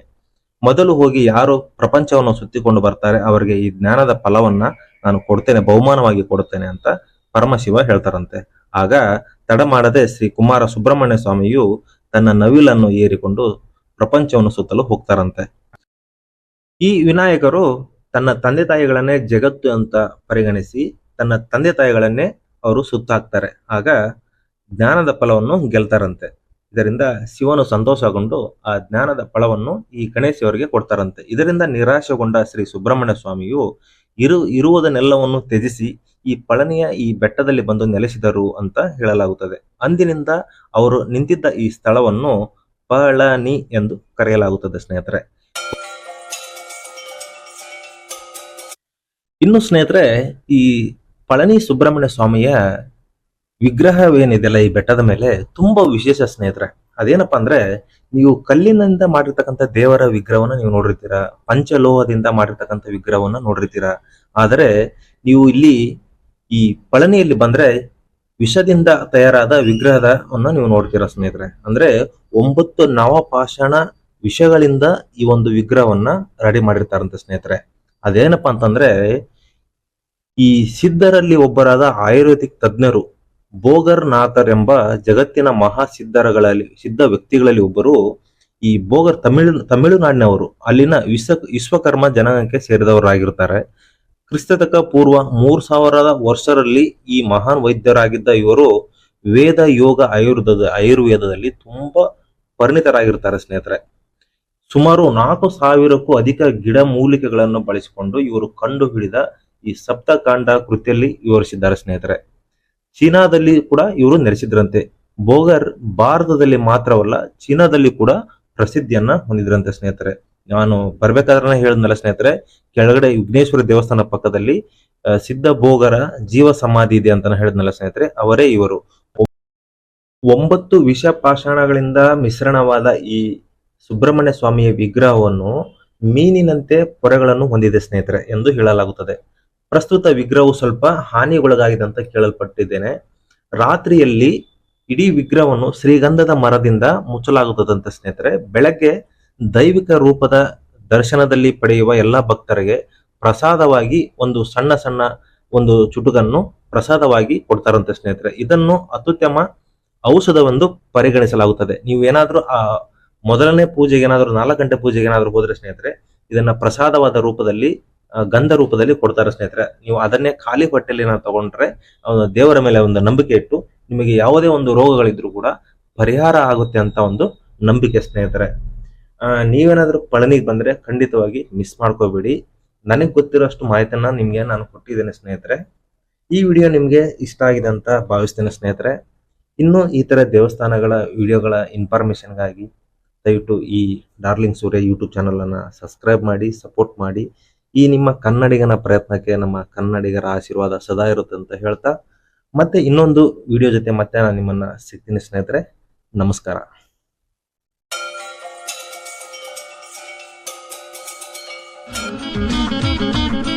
ಮೊದಲು ಹೋಗಿ ಯಾರು ಪ್ರಪಂಚವನ್ನು ಸುತ್ತಿಕೊಂಡು ಬರ್ತಾರೆ ಅವರಿಗೆ ಈ ಜ್ಞಾನದ ಫಲವನ್ನ ನಾನು ಕೊಡ್ತೇನೆ, ಬಹುಮಾನವಾಗಿ ಕೊಡುತ್ತೇನೆ ಅಂತ ಪರಮಶಿವ ಹೇಳ್ತಾರಂತೆ. ಆಗ ತಡ ಮಾಡದೆ ಶ್ರೀ ಕುಮಾರ ಸುಬ್ರಹ್ಮಣ್ಯ ಸ್ವಾಮಿಯು ತನ್ನ ನವಿಲನ್ನು ಏರಿಕೊಂಡು ಪ್ರಪಂಚವನ್ನು ಸುತ್ತಲು ಹೋಗ್ತಾರಂತೆ. ಈ ವಿನಾಯಕರು ತನ್ನ ತಂದೆ ತಾಯಿಗಳನ್ನೇ ಜಗತ್ತು ಅಂತ ಪರಿಗಣಿಸಿ ತನ್ನ ತಂದೆ ತಾಯಿಗಳನ್ನೇ ಅವರು ಸುತ್ತಾಕ್ತಾರೆ. ಆಗ ಜ್ಞಾನದ ಫಲವನ್ನು ಗೆಲ್ತಾರಂತೆ. ಇದರಿಂದ ಶಿವನು ಸಂತೋಷಗೊಂಡು ಆ ಜ್ಞಾನದ ಫಲವನ್ನು ಈ ಗಣೇಶವರಿಗೆ ಕೊಡ್ತಾರಂತೆ. ಇದರಿಂದ ನಿರಾಶೆಗೊಂಡ ಶ್ರೀ ಸುಬ್ರಹ್ಮಣ್ಯ ಸ್ವಾಮಿಯು ಇರುವುದನ್ನೆಲ್ಲವನ್ನು ತ್ಯಜಿಸಿ ಈ ಪಳನಿಯ ಈ ಬೆಟ್ಟದಲ್ಲಿ ಬಂದು ನೆಲೆಸಿದರು ಅಂತ ಹೇಳಲಾಗುತ್ತದೆ. ಅಂದಿನಿಂದ ಅವರು ನಿಂತಿದ್ದ ಈ ಸ್ಥಳವನ್ನು ಪಳನಿ ಎಂದು ಕರೆಯಲಾಗುತ್ತದೆ ಸ್ನೇಹಿತರೆ. ಇನ್ನು ಸ್ನೇಹಿತರೆ, ಈ ಪಳನಿ ಸುಬ್ರಹ್ಮಣ್ಯ ಸ್ವಾಮಿಯ ವಿಗ್ರಹವೇನಿದೆಯಲ್ಲ ಈ ಬೆಟ್ಟದ ಮೇಲೆ ತುಂಬಾ ವಿಶೇಷ ಸ್ನೇಹಿತರೆ. ಅದೇನಪ್ಪಾ ಅಂದ್ರೆ, ನೀವು ಕಲ್ಲಿನಿಂದ ಮಾಡಿರ್ತಕ್ಕಂಥ ದೇವರ ವಿಗ್ರಹವನ್ನ ನೀವು ನೋಡಿರ್ತೀರಾ, ಪಂಚಲೋಹದಿಂದ ಮಾಡಿರ್ತಕ್ಕಂಥ ವಿಗ್ರಹವನ್ನ ನೋಡಿರ್ತೀರಾ. ಆದರೆ ನೀವು ಇಲ್ಲಿ ಈ ಪಳನಿಯಲ್ಲಿ ಬಂದ್ರೆ ವಿಷದಿಂದ ತಯಾರಾದ ವಿಗ್ರಹವನ್ನ ನೀವು ನೋಡ್ತೀರಾ ಸ್ನೇಹಿತರೆ. ಅಂದ್ರೆ 9 ನವಪಾಷಾಣ ವಿಷಗಳಿಂದ ಈ ಒಂದು ವಿಗ್ರಹವನ್ನ ರೆಡಿ ಮಾಡಿರ್ತಾರಂತೆ ಸ್ನೇಹಿತರೆ. ಅದೇನಪ್ಪಾ ಅಂತಂದ್ರೆ, ಈ ಸಿದ್ಧರಲ್ಲಿ ಒಬ್ಬರಾದ ಆಯುರ್ವೇದಿಕ್ ತಜ್ಞರು ಬೋಗರ್ ನಾಥರ್ ಎಂಬ ಜಗತ್ತಿನ ಸಿದ್ಧ ವ್ಯಕ್ತಿಗಳಲ್ಲಿ ಒಬ್ಬರು. ಈ ಬೋಗರ್ ತಮಿಳುನಾಡಿನವರು, ಅಲ್ಲಿನ ವಿಶ್ವಕರ್ಮ ಜನಾಂಗಕ್ಕೆ ಸೇರಿದವರಾಗಿರ್ತಾರೆ. ಕ್ರಿಸ್ತಕ ಪೂರ್ವ 3000 ವರ್ಷರಲ್ಲಿ ಈ ಮಹಾನ್ ವೈದ್ಯರಾಗಿದ್ದ ಇವರು ವೇದ, ಯೋಗ, ಆಯುರ್ವೇದದಲ್ಲಿ ತುಂಬಾ ಪರಿಣಿತರಾಗಿರ್ತಾರೆ ಸ್ನೇಹಿತರೆ. ಸುಮಾರು 4000ಕ್ಕೂ ಅಧಿಕ ಗಿಡ ಮೂಲಿಕೆಗಳನ್ನು ಬಳಸಿಕೊಂಡು ಇವರು ಕಂಡು ಹಿಡಿದ ಈ ಸಪ್ತಕಾಂಡ ಕೃತಿಯಲ್ಲಿ ವಿವರಿಸಿದ್ದಾರೆ ಸ್ನೇಹಿತರೆ. ಚೀನಾದಲ್ಲಿ ಕೂಡ ಇವರು ನೆಲೆಸಿದ್ರಂತೆ. ಬೋಗರ್ ಭಾರತದಲ್ಲಿ ಮಾತ್ರವಲ್ಲ, ಚೀನಾದಲ್ಲಿ ಕೂಡ ಪ್ರಸಿದ್ಧಿಯನ್ನ ಹೊಂದಿದ್ರಂತೆ ಸ್ನೇಹಿತರೆ. ನಾನು ಬರ್ಬೇಕಾದ್ರೆ ಹೇಳಿದ್ನಲ್ಲ ಸ್ನೇಹಿತರೆ, ಕೆಳಗಡೆ ವಿಘ್ನೇಶ್ವರ ದೇವಸ್ಥಾನ ಪಕ್ಕದಲ್ಲಿ ಸಿದ್ಧ ಬೋಗರ ಜೀವ ಸಮಾಧಿ ಇದೆ ಅಂತ ಹೇಳಿದ್ನಲ್ಲ ಸ್ನೇಹಿತರೆ, ಅವರೇ ಇವರು. 9 ವಿಷ ಪಾಷಾಣಗಳಿಂದ ಮಿಶ್ರಣವಾದ ಈ ಸುಬ್ರಹ್ಮಣ್ಯ ಸ್ವಾಮಿಯ ವಿಗ್ರಹವನ್ನು ಮೀನಿನಂತೆ ಪೊರೆಗಳನ್ನು ಹೊಂದಿದೆ ಸ್ನೇಹಿತರೆ ಎಂದು ಹೇಳಲಾಗುತ್ತದೆ. ಪ್ರಸ್ತುತ ವಿಗ್ರಹವು ಸ್ವಲ್ಪ ಹಾನಿಗೊಳಗಾಗಿದೆ ಅಂತ ಕೇಳಲ್ಪಟ್ಟಿದ್ದೇನೆ. ರಾತ್ರಿಯಲ್ಲಿ ಇಡೀ ವಿಗ್ರಹವನ್ನು ಶ್ರೀಗಂಧದ ಮರದಿಂದ ಮುಚ್ಚಲಾಗುತ್ತದಂತೆ ಸ್ನೇಹಿತರೆ. ಬೆಳಗ್ಗೆ ದೈವಿಕ ರೂಪದ ದರ್ಶನದಲ್ಲಿ ಪಡೆಯುವ ಎಲ್ಲ ಭಕ್ತರಿಗೆ ಪ್ರಸಾದವಾಗಿ ಒಂದು ಸಣ್ಣ ಒಂದು ಚುಟುಕನ್ನು ಪ್ರಸಾದವಾಗಿ ಕೊಡ್ತಾರಂತೆ ಸ್ನೇಹಿತರೆ. ಇದನ್ನು ಅತ್ಯುತ್ತಮ ಔಷಧವೆಂದು ಪರಿಗಣಿಸಲಾಗುತ್ತದೆ. ನೀವು ಏನಾದ್ರೂ ಆ ಮೊದಲನೇ ಪೂಜೆಗೆ ಏನಾದ್ರು 4 ಗಂಟೆ ಪೂಜೆಗೆ ಏನಾದ್ರು ಹೋದ್ರೆ ಸ್ನೇಹಿತರೆ, ಇದನ್ನ ಪ್ರಸಾದವಾದ ರೂಪದಲ್ಲಿ ಗಂಧ ರೂಪದಲ್ಲಿ ಕೊಡ್ತಾರೆ ಸ್ನೇಹಿತರೆ. ನೀವು ಅದನ್ನೇ ಖಾಲಿ ಹೊಟ್ಟೆಯಲ್ಲಿ ನಾವು ತಗೊಂಡ್ರೆ ದೇವರ ಮೇಲೆ ಒಂದು ನಂಬಿಕೆ ಇಟ್ಟು ನಿಮಗೆ ಯಾವುದೇ ಒಂದು ರೋಗಗಳಿದ್ರು ಕೂಡ ಪರಿಹಾರ ಆಗುತ್ತೆ ಅಂತ ಒಂದು ನಂಬಿಕೆ ಸ್ನೇಹಿತರೆ. ನೀವೇನಾದ್ರೂ ಪಳನಿಗೆ ಬಂದ್ರೆ ಖಂಡಿತವಾಗಿ ಮಿಸ್ ಮಾಡ್ಕೋಬೇಡಿ. ನನಗೆ ಗೊತ್ತಿರೋಷ್ಟು ಮಾಹಿತಿಯನ್ನ ನಿಮ್ಗೆ ನಾನು ಕೊಟ್ಟಿದ್ದೇನೆ ಸ್ನೇಹಿತರೆ. ಈ ವಿಡಿಯೋ ನಿಮ್ಗೆ ಇಷ್ಟ ಆಗಿದೆ ಅಂತ ಭಾವಿಸ್ತೇನೆ ಸ್ನೇಹಿತರೆ. ಇನ್ನು ಈ ತರ ದೇವಸ್ಥಾನಗಳ ವಿಡಿಯೋಗಳ ಇನ್ಫಾರ್ಮೇಶನ್ಗಾಗಿ ದಯವಿಟ್ಟು ಈ ಡಾರ್ಲಿಂಗ್ ಸೂರ್ಯ ಯೂಟ್ಯೂಬ್ ಚಾನಲ್ ಅನ್ನ ಸಬ್ಸ್ಕ್ರೈಬ್ ಮಾಡಿ, ಸಪೋರ್ಟ್ ಮಾಡಿ. ಈ ನಿಮ್ಮ ಕನ್ನಡಿಗನ ಪ್ರಯತ್ನಕ್ಕೆ ನಮ್ಮ ಕನ್ನಡಿಗರ ಆಶೀರ್ವಾದ ಸದಾ ಇರುತ್ತೆ ಅಂತ ಹೇಳ್ತಾ, ಮತ್ತೆ ಇನ್ನೊಂದು ವಿಡಿಯೋ ಜೊತೆ ಮತ್ತೆ ನಾನು ನಿಮ್ಮನ್ನ ಸಿಗ್ತೀನಿ ಸ್ನೇಹಿತರೆ. ನಮಸ್ಕಾರ. Thank you.